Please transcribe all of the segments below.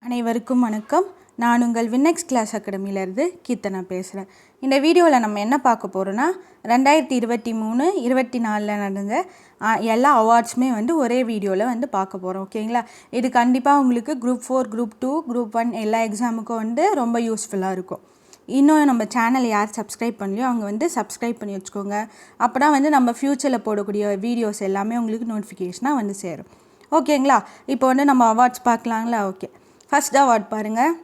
அனைவருக்கும் வணக்கம். நான் உங்கள் வின்னெக்ஸ் கிளாஸ் அகாடமியிலேருந்து கீர்த்தனா பேசுகிறேன். இந்த வீடியோவில் நம்ம என்ன பார்க்க போகிறோன்னா 2023-24 நடந்த எல்லா அவார்ட்ஸுமே ஒரே வீடியோவில் பார்க்க போகிறோம். ஓகேங்களா? இது கண்டிப்பாக உங்களுக்கு குரூப் 4, குரூப் 2, குரூப் 1 எல்லா எக்ஸாமுக்கும் ரொம்ப யூஸ்ஃபுல்லாக இருக்கும். இன்னும் நம்ம சேனலை யார் சப்ஸ்கிரைப் பண்ணலையோ அவங்க சப்ஸ்கிரைப் பண்ணி வச்சுக்கோங்க. அப்போ தான் நம்ம ஃப்யூச்சரில் போடக்கூடிய வீடியோஸ் எல்லாமே உங்களுக்கு நோட்டிஃபிகேஷனாக சேரும். ஓகேங்களா? இப்போ நம்ம அவார்ட்ஸ் பார்க்கலாங்களா? ஓகே, ஃபஸ்ட் அவார்ட் பாருங்கள்.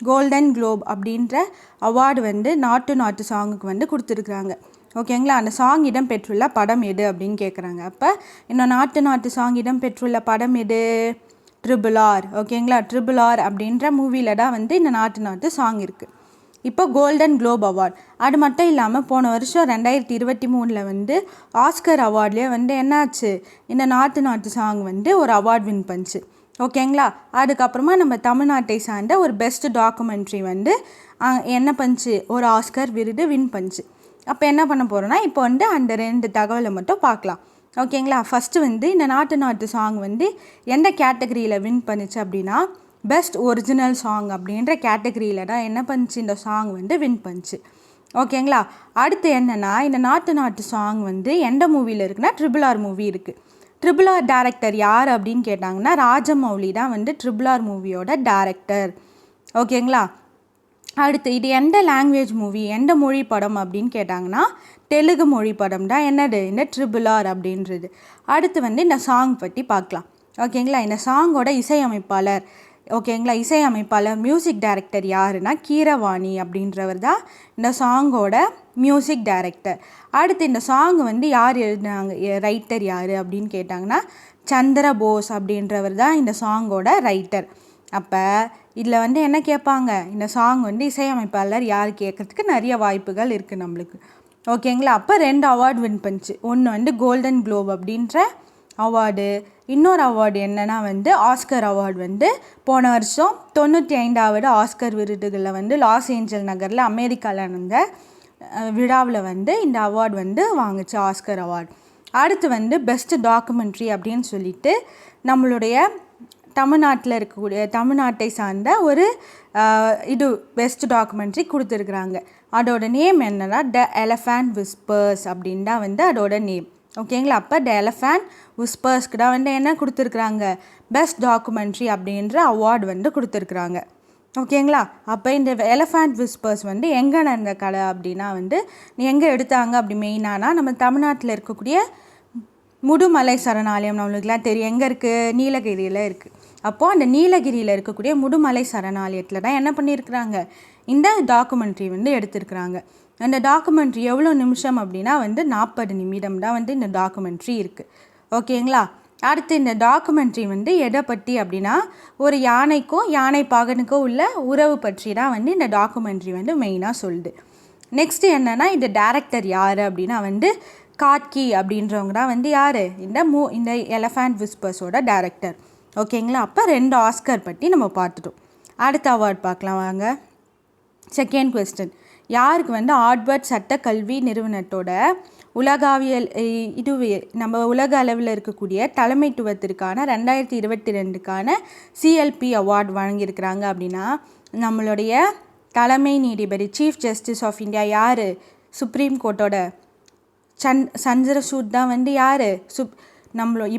கோல்டன் குளோப் அப்படின்ற அவார்டு நாட்டு சாங்குக்கு கொடுத்துருக்குறாங்க. ஓகேங்களா? அந்த சாங் இடம்பெற்றுள்ள படம் எது அப்படின்னு கேட்குறாங்க. அப்போ இன்னும் நாட்டு சாங் இடம்பெற்றுள்ள படம் எது? RRR. ஓகேங்களா? RRR அப்படின்ற மூவியில் தான் இந்த நாட்டு சாங் இருக்குது. இப்போ கோல்டன் குளோப் அவார்ட் அது மட்டும் இல்லாமல் போன வருஷம் 2023 ஆஸ்கர் அவார்ட்லேயே என்னாச்சு, இந்த நாட்டு சாங் ஒரு அவார்ட் வின் பண்ணிச்சு. ஓகேங்களா? அதுக்கப்புறமா நம்ம தமிழ்நாட்டை சார்ந்த ஒரு பெஸ்ட் டாக்குமெண்ட்ரி என்ன பண்ணிச்சு, ஒரு ஆஸ்கர் விருது வின் பண்ணிச்சு. அப்போ என்ன பண்ண போகிறோன்னா இப்போ அந்த 2 தகவலை மட்டும் பார்க்கலாம். ஓகேங்களா? ஃபஸ்ட்டு இந்த நாட்டு சாங் எந்த கேட்டகரியில் வின் பண்ணிச்சு அப்படின்னா பெஸ்ட் ஒரிஜினல் சாங் அப்படின்ற கேட்டகரியில் தான் என்ன பண்ணிச்சு, இந்த சாங் வின் பண்ணிச்சு. ஓகேங்களா? அடுத்து என்னென்னா இந்த நாட்டு சாங் எந்த மூவியில் இருக்குன்னா RRR மூவி இருக்குது. RRR டேரக்டர் யார் அப்படின்னு கேட்டாங்கன்னா ராஜமௌலி தான் RRR மூவியோட டேரக்டர். ஓகேங்களா? அடுத்து இது எந்த லாங்குவேஜ் மூவி, எந்த மொழி படம் அப்படின்னு கேட்டாங்கன்னா தெலுங்கு மொழி படம் தான் என்னது, இந்த RRR அப்படின்றது. அடுத்து இந்த சாங் பற்றி பார்க்கலாம். ஓகேங்களா? இந்த சாங்கோட இசையமைப்பாளர், ஓகேங்களா, இசையமைப்பாளர் மியூசிக் டைரக்டர் யாருன்னா கீரவாணி அப்படின்றவர் தான் இந்த சாங்கோட மியூசிக் டைரக்டர். அடுத்து இந்த சாங் யார் எழுதினாங்க, ரைட்டர் யார் அப்படின்னு கேட்டாங்கன்னா சந்திரபோஸ் அப்படின்றவர் தான் இந்த சாங்கோட ரைட்டர். அப்போ இதில் என்ன கேட்பாங்க, இந்த சாங் இசையமைப்பாளர் யார் கேட்குறதுக்கு நிறைய வாய்ப்புகள் இருக்குது நம்மளுக்கு. ஓகேங்களா? அப்போ 2 அவார்டு வின் பண்ணிச்சு. ஒன்று கோல்டன் குளோப் அப்படின்ற அவார்டு, இன்னொரு அவார்டு என்னென்னா ஆஸ்கர் அவார்டு போன வருஷம் 95வது ஆஸ்கர் விருதுகளில் லாஸ் ஏஞ்சல் நகரில் அமெரிக்காவில் நடந்த விழாவில் இந்த அவார்டு வாங்குச்சு, ஆஸ்கர் அவார்டு. அடுத்து பெஸ்ட் டாக்குமெண்ட்ரி அப்படின்னு சொல்லிட்டு நம்மளுடைய தமிழ்நாட்டில் இருக்கக்கூடிய தமிழ்நாட்டை சார்ந்த ஒரு பெஸ்ட் டாக்குமெண்ட்ரி கொடுத்துருக்குறாங்க. அதோட நேம் என்னன்னா த எலஃபண்ட் விஸ்பர்ஸ் அப்படின்னு தான் அதோட நேம். ஓகேங்களா? அப்போ த எலஃபண்ட் விஸ்பர்ஸ்க்கு தான் என்ன கொடுத்துருக்குறாங்க, பெஸ்ட் டாக்குமெண்ட்ரி அப்படின்ற அவார்டு கொடுத்துருக்குறாங்க. ஓகேங்களா? அப்போ இந்த எலஃபண்ட் விஸ்பர்ஸ் எங்கே நடந்த கதை அப்படின்னா எங்கே எடுத்தாங்க அப்படி மெயினானா நம்ம தமிழ்நாட்டில் இருக்கக்கூடிய முதுமலை சரணாலயம் நம்மளுக்குலாம் தெரியும், எங்கே இருக்குது, நீலகிரியில் இருக்குது. அப்போது அந்த நீலகிரியில் இருக்கக்கூடிய முதுமலை சரணாலயத்தில் தான் என்ன பண்ணியிருக்கிறாங்க, இந்த டாக்குமெண்ட்ரி எடுத்திருக்கிறாங்க. அந்த டாக்குமெண்ட்ரி எவ்வளோ நிமிஷம் அப்படின்னா 40 நிமிடம் தான் இந்த டாக்குமெண்ட்ரி இருக்குது. ஓகேங்களா? அடுத்து இந்த டாக்குமெண்ட்ரி எதை பற்றி அப்படின்னா ஒரு யானைக்கும் யானை பாகனுக்கும் உள்ள உறவு பற்றி தான் இந்த டாக்குமெண்ட்ரி மெயினாக சொல்லுது. நெக்ஸ்ட்டு என்னென்னா இந்த டேரக்டர் யார் அப்படின்னா காட்கி அப்படின்றவங்க தான் யார், இந்த எலஃபண்ட் விஸ்பர்ஸோட டேரக்டர். ஓகேங்களா? அப்போ 2 ஆஸ்கர் பற்றி நம்ம பார்த்துட்டோம். அடுத்த அவார்ட் பார்க்கலாம் வாங்க. செகண்ட் கொஸ்டின், யாருக்கு ஆர்ட்வர்ட் சட்ட கல்வி நிறுவனத்தோட உலகாவியல் நம்ம உலக அளவில் இருக்கக்கூடிய தலைமைத்துவத்திற்கான 2022 CLP அவார்டு வழங்கியிருக்கிறாங்க அப்படின்னா நம்மளுடைய தலைமை நீதிபதி சீஃப் ஜஸ்டிஸ் ஆஃப் இந்தியா யார், சுப்ரீம் கோர்ட்டோட சந்திரசூட் தான் யார்,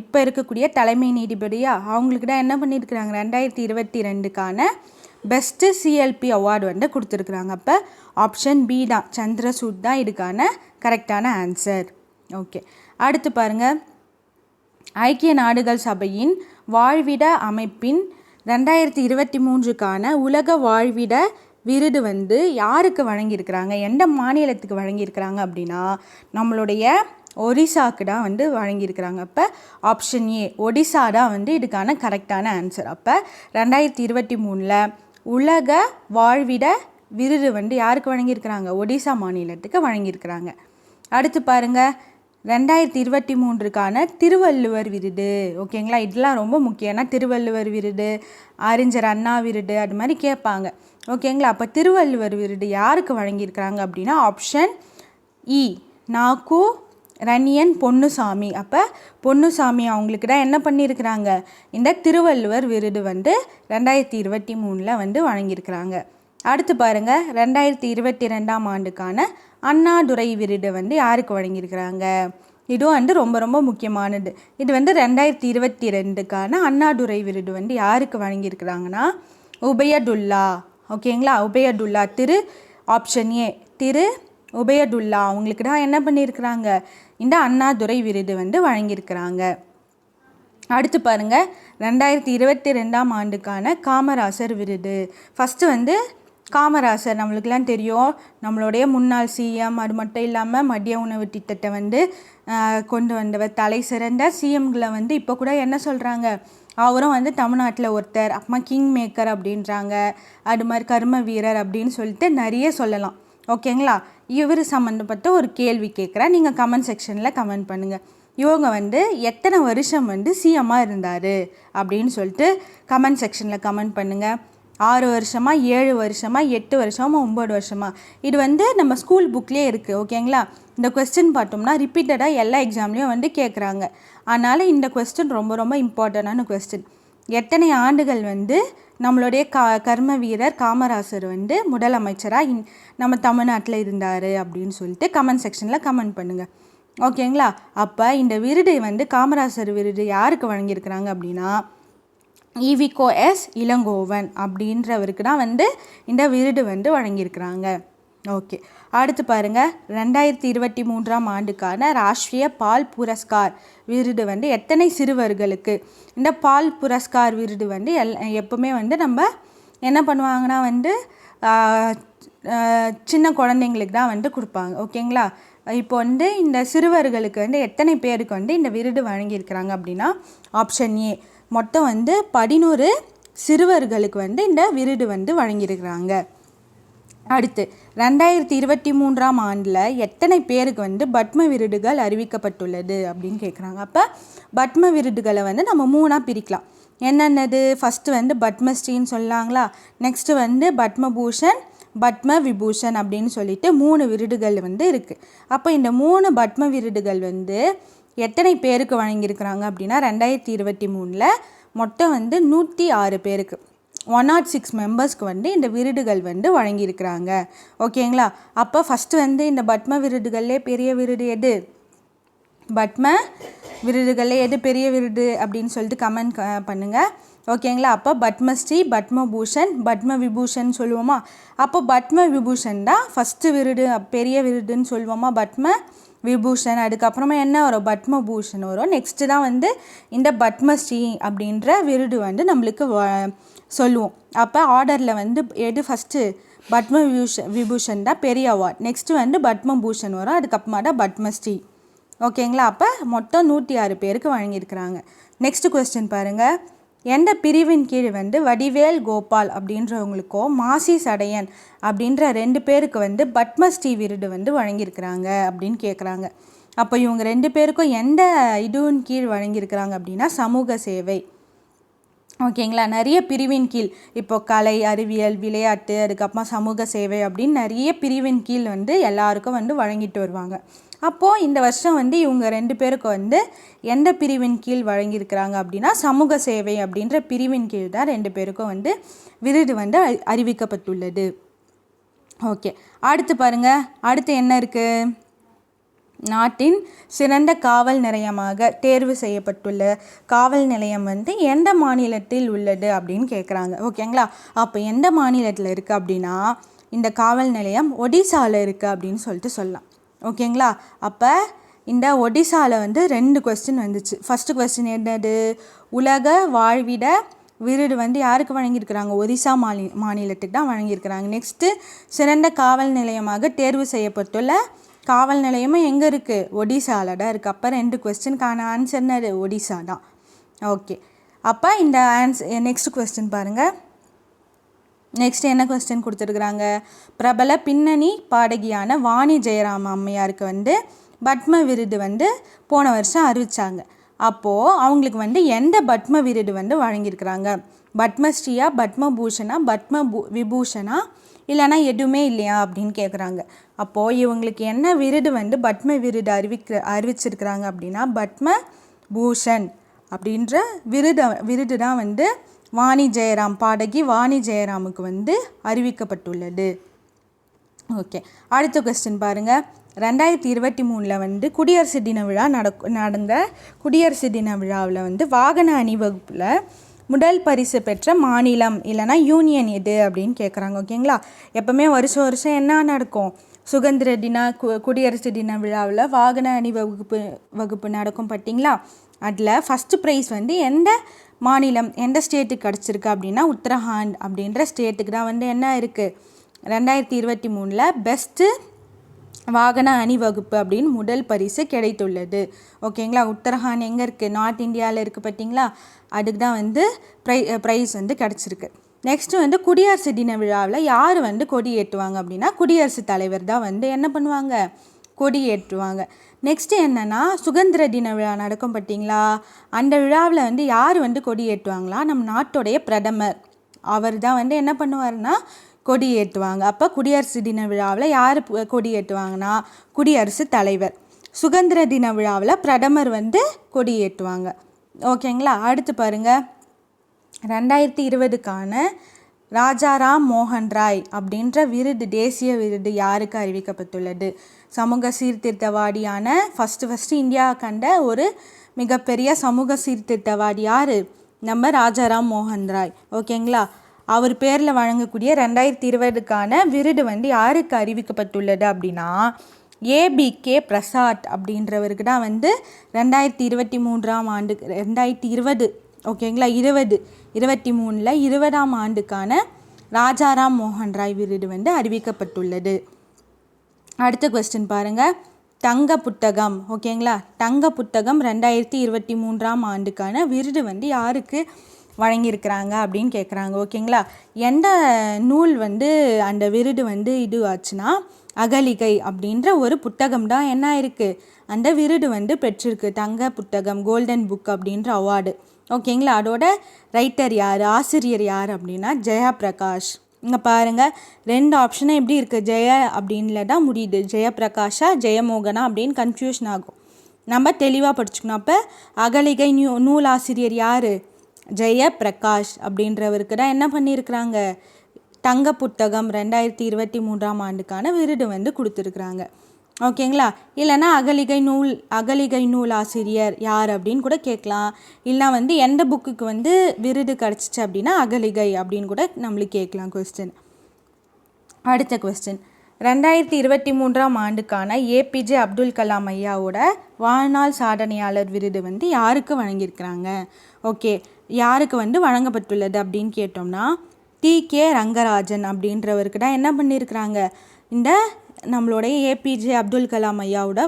இப்போ இருக்கக்கூடிய தலைமை நீதிபதியாக அவங்களுக்கு தான் என்ன பண்ணியிருக்கிறாங்க 2022 பெஸ்ட்டு CLP அவார்டு கொடுத்துருக்குறாங்க. அப்போ ஆப்ஷன் பி தான், சந்திரசூட் தான் இதுக்கான கரெக்டான ஆன்சர். ஓகே, அடுத்து பாருங்கள். ஐக்கிய நாடுகள் சபையின் வாழ்விட அமைப்பின் 2023 உலக வாழ்விட விருது யாருக்கு வழங்கியிருக்கிறாங்க, எந்த மாநிலத்துக்கு வழங்கியிருக்கிறாங்க அப்படின்னா நம்மளுடைய ஒரிசாவுக்கு தான் வழங்கியிருக்கிறாங்க. அப்போ ஆப்ஷன் ஏ ஒடிசா தான் இதுக்கான கரெக்டான ஆன்சர். அப்போ 2023 உலக வாழ்விட விருது யாருக்கு வழங்கியிருக்கிறாங்க, ஒடிசா மாநிலத்துக்கு வழங்கியிருக்கிறாங்க. அடுத்து பாருங்கள், 2023 திருவள்ளுவர் விருது. ஓகேங்களா? இதெல்லாம் ரொம்ப முக்கியம்னா திருவள்ளுவர் விருது, அறிஞர் அண்ணா விருது அது மாதிரி கேட்பாங்க. ஓகேங்களா? அப்போ திருவள்ளுவர் விருது யாருக்கு வழங்கியிருக்கிறாங்க அப்படின்னா ஆப்ஷன் இ நாக்கு ரணியன் பொன்னுசாமி. அப்போ பொன்னுசாமி அவங்களுக்கு தான் என்ன பண்ணியிருக்கிறாங்க, இந்த திருவள்ளுவர் விருது வந்து 2023 வந்து வழங்கியிருக்கிறாங்க. அடுத்து பாருங்கள், 2022ஆம் ஆண்டுக்கான அண்ணாதுரை விருது வந்து யாருக்கு வழங்கியிருக்கிறாங்க. இதுவும் வந்து ரொம்ப ரொம்ப முக்கியமானது. இது வந்து 2022க்கான அண்ணாதுரை விருது வந்து யாருக்கு வழங்கியிருக்கிறாங்கன்னா உபயதுல்லா. ஓகேங்களா, உபயதுல்லா திரு ஆப்ஷன் ஏ திரு உபயதுல்லா அவங்களுக்கு தான் என்ன பண்ணியிருக்கிறாங்க, இந்த அண்ணாதுரை விருது வந்து வழங்கியிருக்கிறாங்க. அடுத்து பாருங்கள், 2022ஆம் ஆண்டுக்கான காமராசர் விருது. ஃபஸ்ட்டு வந்து காமராசர் நம்மளுக்கெல்லாம் தெரியும், நம்மளுடைய முன்னாள் சிஎம். அது மட்டும் இல்லாமல் மதிய உணவு திட்டத்தை வந்து கொண்டு வந்தவர், தலை சிறந்த சிஎம்களை வந்து இப்போ கூட என்ன சொல்கிறாங்க, அவரும் வந்து தமிழ்நாட்டில் ஒருத்தர். அப்புறமா கிங் மேக்கர் அப்படின்றாங்க, அது மாதிரி கர்ம வீரர் அப்படின்னு சொல்லிட்டு நிறைய சொல்லலாம். ஓகேங்களா, இவர் சம்மந்தப்பட்ட ஒரு கேள்வி கேட்குறேன், நீங்கள் கமெண்ட் செக்ஷனில் கமெண்ட் பண்ணுங்கள். இவங்க வந்து எத்தனை வருஷம் வந்து சிஎம்மாக இருந்தார் அப்படின்னு சொல்லிட்டு கமெண்ட் செக்ஷனில் கமெண்ட் பண்ணுங்கள். 6 வருஷமா, 7 வருஷமா, 8 வருஷமா, 9 வருஷமா, இது வந்து நம்ம ஸ்கூல் புக்லேயே இருக்குது. ஓகேங்களா, இந்த கொஸ்டின் பார்த்தோம்னா ரிப்பீட்டடாக எல்லா எக்ஸாம்லேயும் வந்து கேட்குறாங்க. அதனால் இந்த கொஸ்டின் ரொம்ப ரொம்ப இம்பார்ட்டண்டான கொஸ்டின். எத்தனை ஆண்டுகள் வந்து நம்மளுடைய கர்ம வீரர் காமராசர் வந்து முதலமைச்சராக நம்ம தமிழ்நாட்டில் இருந்தார் அப்படின்னு சொல்லிட்டு கமெண்ட் செக்ஷனில் கமெண்ட் பண்ணுங்கள். ஓகேங்களா, அப்போ இந்த விருதை வந்து காமராசர் விருது யாருக்கு வழங்கியிருக்கிறாங்க அப்படின்னா ஈவிகோ எஸ் இளங்கோவன் அப்படின்றவருக்கு தான் வந்து இந்த விருது வந்து வழங்கியிருக்கிறாங்க. ஓகே, அடுத்து பாருங்கள், 2023ஆம் ஆண்டுக்கான ராஷ்ட்ரிய பால் புரஸ்கார் விருது வந்து எத்தனை சிறுவர்களுக்கு. இந்த பால் புரஸ்கார் விருது வந்து எப்போவுமே வந்து நம்ம என்ன பண்ணுவாங்கன்னா வந்து சின்ன குழந்தைங்களுக்கு தான் வந்து கொடுப்பாங்க. ஓகேங்களா, இப்போ வந்து இந்த சிறுவர்களுக்கு வந்து எத்தனை பேருக்கு வந்து இந்த விருது வழங்கியிருக்கிறாங்க அப்படின்னா ஆப்ஷன் ஏ மொத்தம் வந்து 11 சிறுவர்களுக்கு வந்து இந்த விருது வந்து வழங்கியிருக்கிறாங்க. அடுத்து 2023ஆம் ஆண்டில் எத்தனை பேருக்கு வந்து பத்ம விருதுகள் அறிவிக்கப்பட்டுள்ளது அப்படின்னு கேட்குறாங்க. அப்போ பத்ம விருதுகளை வந்து நம்ம 3ஆக பிரிக்கலாம். என்னென்னது, ஃபஸ்ட்டு வந்து பத்மஸ்ரீன்னு சொல்லாங்களா, நெக்ஸ்ட்டு வந்து பத்மபூஷன், பத்ம விபூஷன் அப்படின்னு சொல்லிட்டு 3 விருதுகள் வந்து இருக்குது. அப்போ இந்த 3 பத்ம விருதுகள் வந்து எத்தனை பேருக்கு வழங்கியிருக்கிறாங்க அப்படின்னா 2023 மொத்தம் வந்து 106 பேருக்கு, 106 மெம்பர்ஸ்க்கு வந்து இந்த விருதுகள் வந்து வழங்கியிருக்கிறாங்க. ஓகேங்களா, அப்போ ஃபஸ்ட்டு வந்து இந்த பத்ம விருதுகள்லே பெரிய விருது எது, பத்ம விருதுகளே எது பெரிய விருது அப்படின்னு சொல்லிட்டு கமெண்ட் பண்ணுங்கள். ஓகேங்களா, அப்போ பத்மஸ்ரீ, பத்மபூஷன், பத்ம விபூஷன் சொல்லுவோமா. அப்போ பத்ம விபூஷன் தான் ஃபஸ்ட்டு விருது, பெரிய விருதுன்னு சொல்லுவோமா, பத்ம விபூஷன். அதுக்கப்புறமா என்ன வரும், பத்மபூஷன் வரும். நெக்ஸ்ட்டு தான் வந்து இந்த பத்மஸ்ரீ அப்படின்ற விருது வந்து நம்மளுக்கு சொல்லுவோம். அப்போ ஆர்டரில் வந்து எது ஃபஸ்ட்டு, பத்ம விபூஷன் தான் பெரிய அவார்ட், நெக்ஸ்ட்டு வந்து பத்மபூஷன் வரும், அதுக்கப்புறமா தான் பத்மஸ்ரீ. ஓகேங்களா, அப்போ மொத்தம் 106 பேருக்கு வழங்கியிருக்கிறாங்க. நெக்ஸ்ட்டு கொஸ்டின் பாருங்கள், எந்த பிரிவின் கீழ் வந்து வடிவேல் கோபால் அப்படின்றவங்களுக்கும் மாசி சடையன் அப்படின்ற 2 பேருக்கு வந்து பத்மஸ்ரீ விருது வந்து வழங்கியிருக்கிறாங்க அப்படின்னு கேட்குறாங்க. அப்போ இவங்க 2 பேருக்கும் எந்த இதுவின் கீழ் வழங்கியிருக்கிறாங்க அப்படின்னா சமூக சேவை. ஓகேங்களா, நிறைய பிரிவின் கீழ், இப்போ கலை, அறிவியல், விளையாட்டு, அதுக்கப்புறமா சமூக சேவை அப்படின்னு நிறைய பிரிவின் கீழ் வந்து எல்லாருக்கும் வந்து வழங்கிட்டு வருவாங்க. அப்போது இந்த வருஷம் வந்து இவங்க 2 பேருக்கு வந்து எந்த பிரிவின் கீழ் வழங்கியிருக்கிறாங்க அப்படின்னா சமூக சேவை அப்படின்ற பிரிவின் கீழ் தான் 2 பேருக்கும் வந்து விருது வந்து அறிவிக்கப்பட்டுள்ளது. ஓகே, அடுத்து பாருங்கள், அடுத்து என்ன இருக்குது, நாட்டின் சிறந்த காவல் நிலையமாக தேர்வு செய்யப்பட்டுள்ள காவல் நிலையம் வந்து எந்த மாநிலத்தில் உள்ளது அப்படின்னு கேட்குறாங்க. ஓகேங்களா, அப்போ எந்த மாநிலத்தில் இருக்குது அப்படின்னா இந்த காவல் நிலையம் ஒடிசாவில் இருக்குது அப்படின்னு சொல்லிட்டு சொல்லலாம். ஓகேங்களா, அப்போ இந்த ஒடிசாவில் வந்து 2 கொஸ்டின் வந்துச்சு. ஃபஸ்ட்டு கொஸ்டின் என்னது, உலக வாழ்விட விருது வந்து யாருக்கு வழங்கியிருக்கிறாங்க, ஒடிசா மாநிலத்துக்கு தான் வழங்கியிருக்கிறாங்க. நெக்ஸ்ட்டு சிறந்த காவல் நிலையமாக தேர்வு செய்யப்பட்டுள்ள காவல் நிலையமும் எங்கே இருக்குது, ஒடிசாவில் தான் இருக்குது. அப்போ 2 கொஸ்டினுக்கான ஆன்சர் என்னது, ஒடிசா தான். ஓகே, அப்போ இந்த நெக்ஸ்ட் கொஸ்டின் பாருங்கள். நெக்ஸ்ட் என்ன கொஸ்டின் கொடுத்துருக்குறாங்க, பிரபல பின்னணி பாடகியான வாணி ஜெயராம் அம்மையாருக்கு வந்து பத்ம விருது வந்து போன வருஷம் அறிவித்தாங்க. அப்போது அவங்களுக்கு வந்து எந்த பத்ம விருது வந்து வழங்கியிருக்கிறாங்க, பத்மஸ்ரீயா, பத்மபூஷனா, விபூஷனா, இல்லைனா எதுவுமே இல்லையா அப்படின்னு கேட்குறாங்க. அப்போது இவங்களுக்கு என்ன விருது வந்து பத்ம விருது அறிவிச்சிருக்கிறாங்க அப்படின்னா பத்ம பூஷன் அப்படின்ற விருது தான் வந்து வாணி ஜெயராம், பாடகி வாணி ஜெயராமுக்கு வந்து அறிவிக்கப்பட்டுள்ளது. ஓகே, அடுத்த கொஸ்டின் பாருங்கள். 2023 வந்து குடியரசு தின விழா நடந்த குடியரசு தின விழாவில் வந்து வாகன அணிவகுப்பில் முதல் பரிசு பெற்ற மாநிலம் இல்லைனா யூனியன் எது அப்படின்னு கேட்குறாங்க. ஓகேங்களா, எப்போவுமே வருஷம் என்ன நடக்கும், சுதந்திர தின குடியரசு தின விழாவில் வாகன வகுப்பு நடக்கும் பார்த்தீங்களா. அதில் ஃபஸ்ட்டு ப்ரைஸ் வந்து எந்த மாநிலம் எந்த ஸ்டேட்டுக்கு கிடச்சிருக்கு அப்படின்னா உத்தரகாண்ட் அப்படின்ற ஸ்டேட்டுக்கு தான் வந்து என்ன இருக்குது 2023 பெஸ்ட்டு வாகன அணிவகுப்பு அப்படின்னு முதல் பரிசு கிடைத்துள்ளது. ஓகேங்களா, உத்தரகாண்ட் எங்கே இருக்குது, நார்த் இந்தியாவில் இருக்குது பார்த்தீங்களா, அதுக்கு தான் வந்து ப்ரைஸ் வந்து கிடச்சிருக்கு. நெக்ஸ்ட்டு வந்து குடியரசு தின விழாவில் யார் வந்து கொடி ஏற்றுவாங்க அப்படின்னா குடியரசுத் தலைவர் தான் வந்து என்ன பண்ணுவாங்க, கொடி ஏற்றுவாங்க. நெக்ஸ்ட்டு என்னென்னா சுதந்திர தின விழா நடக்கும் பார்த்தீங்களா, அந்த விழாவில் வந்து யார் வந்து கொடி ஏற்றுவாங்களா, நம்ம நாட்டோடைய பிரதமர் அவர் தான் வந்து என்ன பண்ணுவார்னா கொடி ஏற்றுவாங்க. அப்போ குடியரசு தின விழாவில் யார் கொடி ஏற்றுவாங்கன்னா குடியரசுத் தலைவர். சுதந்திர தின விழாவில் பிரதமர் வந்து கொடி ஏற்றுவாங்க. ஓகேங்களா, அடுத்து பாருங்கள். 2020க்கான ராஜாராம் மோகன் ராய் அப்படின்ற விருது, தேசிய விருது யாருக்கு அறிவிக்கப்பட்டுள்ளது? சமூக சீர்திருத்தவாதியான ஃபஸ்ட்டு இந்தியா கண்ட ஒரு மிகப்பெரிய சமூக சீர்திருத்தவாதி யார், நம்ம ராஜாராம் மோகன் ராய். ஓகேங்களா, அவர் பேரில் வழங்கக்கூடிய 2020க்கான விருது வந்து யாருக்கு அறிவிக்கப்பட்டுள்ளது அப்படின்னா ஏபிகே பிரசாத் அப்படின்றவருக்கு தான் வந்து 2023 ஆண்டு 2020 ஓகேங்களா 2023 20ஆம் ஆண்டுக்கான ராஜாராம் மோகன் ராய் விருது வந்து அறிவிக்கப்பட்டுள்ளது. அடுத்த கொஸ்டின் பாருங்கள். தங்க புத்தகம். ஓகேங்களா, தங்க புத்தகம் 2023 ஆண்டுக்கான விருது வந்து யாருக்கு வழங்கியிருக்கிறாங்க அப்படின்னு கேட்குறாங்க. ஓகேங்களா, எந்த நூல் வந்து அந்த விருது வந்து இது ஆச்சுன்னா அகலிகை அப்படின்ற ஒரு புத்தகம் தான் என்ன இருக்குது அந்த விருது வந்து பெற்றிருக்கு. தங்க புத்தகம், கோல்டன் புக் அப்படின்ற அவார்டு. ஓகேங்களா, அதோட ரைட்டர் யார், ஆசிரியர் யார் அப்படின்னா ஜெயபிரகாஷ். இங்கே பாருங்கள், 2 ஆப்ஷனும் எப்படி இருக்குது, ஜெய அப்படின்ல தான் முடியுது. ஜெயபிரகாஷா ஜெயமோகனா அப்படின்னு கன்ஃபியூஷன் ஆகும். நம்ம தெளிவாக படிச்சுக்கணும். அப்போ அகலிகை நூல் ஆசிரியர் யார், ஜெயபிரகாஷ் அப்படின்றவருக்கு தான் என்ன பண்ணியிருக்கிறாங்க தங்க புத்தகம் 2023 ஆண்டுக்கான விருது வந்து கொடுத்துருக்குறாங்க. ஓகேங்களா, இல்லைனா அகலிகை நூல் ஆசிரியர் யார் அப்படின்னு கூட கேட்கலாம். இல்லைனா வந்து எந்த புக்குக்கு வந்து விருது கிடச்சிச்சு அப்படின்னா அகலிகை அப்படின்னு கூட நம்மளுக்கு கேட்கலாம் கொஸ்டின். அடுத்த கொஸ்டின், 2023 ஆண்டுக்கான ஏபிஜே அப்துல் கலாம் ஐயாவோட வாழ்நாள் சாதனையாளர் விருது வந்து யாருக்கு வழங்கியிருக்கிறாங்க? ஓகே, யாருக்கு வந்து வழங்கப்பட்டுள்ளது அப்படின்னு கேட்டோம்னா டி.கே. ரங்கராஜன் அப்படின்றவருக்கு தான் என்ன பண்ணியிருக்கிறாங்க இந்த நம்மளுடைய ஏபிஜே அப்துல் கலாம் ஐயாவோட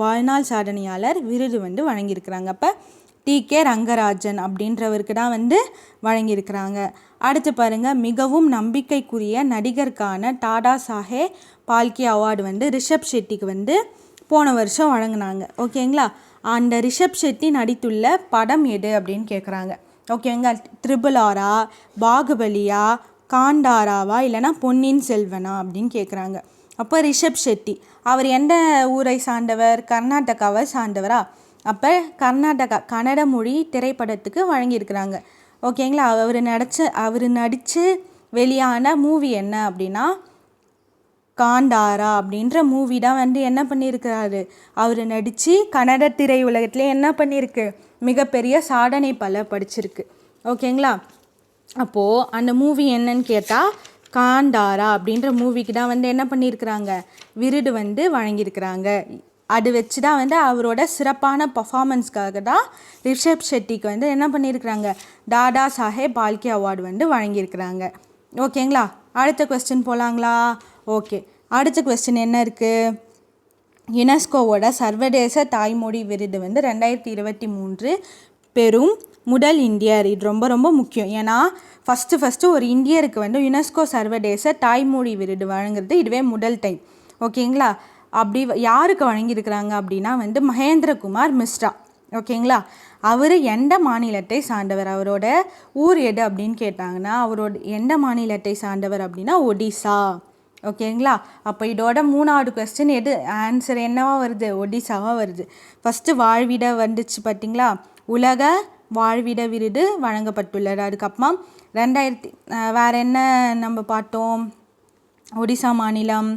வாழ்நாள் சாதனையாளர் விருது வந்து வழங்கியிருக்கிறாங்க. அப்போ டி.கே. ரங்கராஜன் அப்படின்றவருக்கு தான் வந்து வழங்கியிருக்கிறாங்க. அடுத்து பாருங்கள், மிகவும் நம்பிக்கைக்குரிய நடிகருக்கான டாடா சாஹே பால்கே அவார்டு வந்து ரிஷப் ஷெட்டிக்கு வந்து போன வருஷம் வழங்கினாங்க. ஓகேங்களா, அந்த ரிஷப் ஷெட்டி நடித்துள்ள படம் எது அப்படின்னு கேட்குறாங்க. ஓகேங்க, த்ரிபுலாரா, பாகுபலியா, காண்டாராவா, இல்லைனா பொன்னியின் செல்வனா அப்படின்னு கேட்குறாங்க. அப்போ ரிஷப் ஷெட்டி அவர் எந்த ஊரை சார்ந்தவர், கர்நாடகாவை சார்ந்தவரா? அப்போ கர்நாடகா கன்னட மொழி திரைப்படத்துக்கு வழங்கியிருக்கிறாங்க. ஓகேங்களா, அவர் நடித்து வெளியான மூவி என்ன அப்படின்னா காண்டாரா அப்படின்ற மூவி தான் வந்து என்ன பண்ணியிருக்கிறாரு அவர் நடித்து கன்னட திரை உலகத்திலே என்ன பண்ணியிருக்கு மிகப்பெரிய சாதனை பல படிச்சிருக்கு. ஓகேங்களா, அப்போது அந்த மூவி என்னன்னு கேட்டால் காண்டாரா அப்படின்ற மூவிக்கு தான் வந்து என்ன பண்ணியிருக்கிறாங்க விருது வந்து வழங்கியிருக்கிறாங்க. அது வச்சு தான் வந்து அவரோட சிறப்பான பர்ஃபார்மன்ஸ்க்காக தான் ரிஷப் ஷெட்டிக்கு வந்து என்ன பண்ணியிருக்கிறாங்க டாடா சாஹேப் பால்கே அவார்டு வந்து வழங்கியிருக்கிறாங்க. ஓகேங்களா, அடுத்த கொஸ்டின் போகலாங்களா? ஓகே, அடுத்த கொஸ்டின் என்ன இருக்குது, யுனெஸ்கோவோட சர்வதேச தாய்மொழி விருது வந்து 2023 பெறும் முதல் இந்தியர். இது ரொம்ப ரொம்ப முக்கியம். ஏன்னா ஃபஸ்ட்டு ஒரு இந்தியருக்கு வந்து யுனெஸ்கோ சர்வதேச தாய்மொழி விருது வழங்குறது இதுவே முதல் டைம். ஓகேங்களா, அப்படி யாருக்கு வழங்கியிருக்கிறாங்க அப்படின்னா வந்து மகேந்திரகுமார் மிஸ்ரா. ஓகேங்களா. அவர் எந்த மாநிலத்தை சார்ந்தவர், அவரோட ஊர் எது அப்படின்னு கேட்டாங்கன்னா அவரோட எந்த மாநிலத்தை சார்ந்தவர் அப்படின்னா ஒடிசா. ஓகேங்களா. அப்போ இதோட 3வது கொஸ்டின் எது ஆன்சர் என்னவா வருது, ஒடிசாவாக வருது. ஃபஸ்ட்டு வாழ்விட வந்துச்சு பார்த்தீங்களா, உலக வாழ்விட விருது வழங்கப்பட்டுள்ளது. அதுக்கப்புறமா 2000 வேறு என்ன நம்ம பார்த்தோம், ஒடிசா மாநிலம்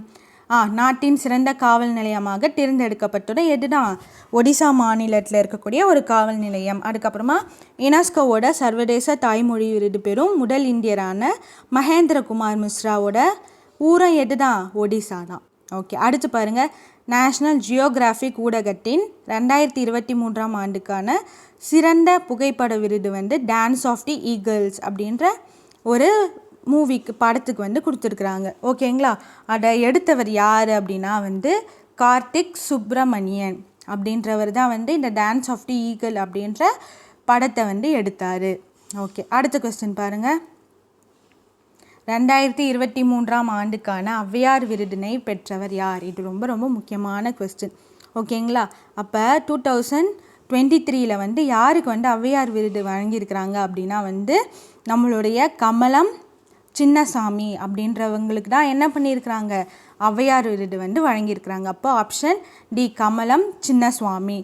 நாட்டின் சிறந்த காவல் நிலையமாக தேர்ந்தெடுக்கப்பட்டது எதுதான், ஒடிசா மாநிலத்தில் இருக்கக்கூடிய ஒரு காவல் நிலையம். அதுக்கப்புறமா யுனெஸ்கோவோட சர்வதேச தாய்மொழி விருது பெறும் முதல் இந்தியரான மகேந்திரகுமார் மிஸ்ராவோட ஊரம் எதுதான், ஒடிசா தான். ஓகே, அடுத்து பாருங்கள், நேஷ்னல் ஜியோகிராஃபிக் ஊடகத்தின் 2023ஆம் ஆண்டுக்கான சிறந்த புகைப்பட விருது வந்து டான்ஸ் ஆஃப் தி ஈகிள்ஸ் அப்படின்ற ஒரு மூவிக்கு படத்துக்கு வந்து கொடுத்துருக்குறாங்க. ஓகேங்களா. அதை எடுத்தவர் யார் அப்படின்னா வந்து கார்த்திக் சுப்ரமணியன் அப்படின்றவர் தான் வந்து இந்த டான்ஸ் ஆஃப் தி ஈகிள் அப்படின்ற படத்தை வந்து எடுத்தார். ஓகே, அடுத்த கொஸ்டின் பாருங்கள். 2023ஆம் ஆண்டுக்கான ஔவையார் விருதினை பெற்றவர் யார், இது ரொம்ப ரொம்ப முக்கியமான கொஸ்டின். ஓகேங்களா. அப்போ 2023 வந்து யாருக்கு வந்து ஔவையார் விருது வழங்கியிருக்கிறாங்க அப்படின்னா வந்து நம்மளுடைய கமலம் சின்னசாமி அப்படின்றவங்களுக்கு தான் என்ன பண்ணியிருக்கிறாங்க, ஔவையார் விருது வந்து வழங்கியிருக்கிறாங்க. அப்போ ஆப்ஷன் டி கமலம் சின்னசுவாமி.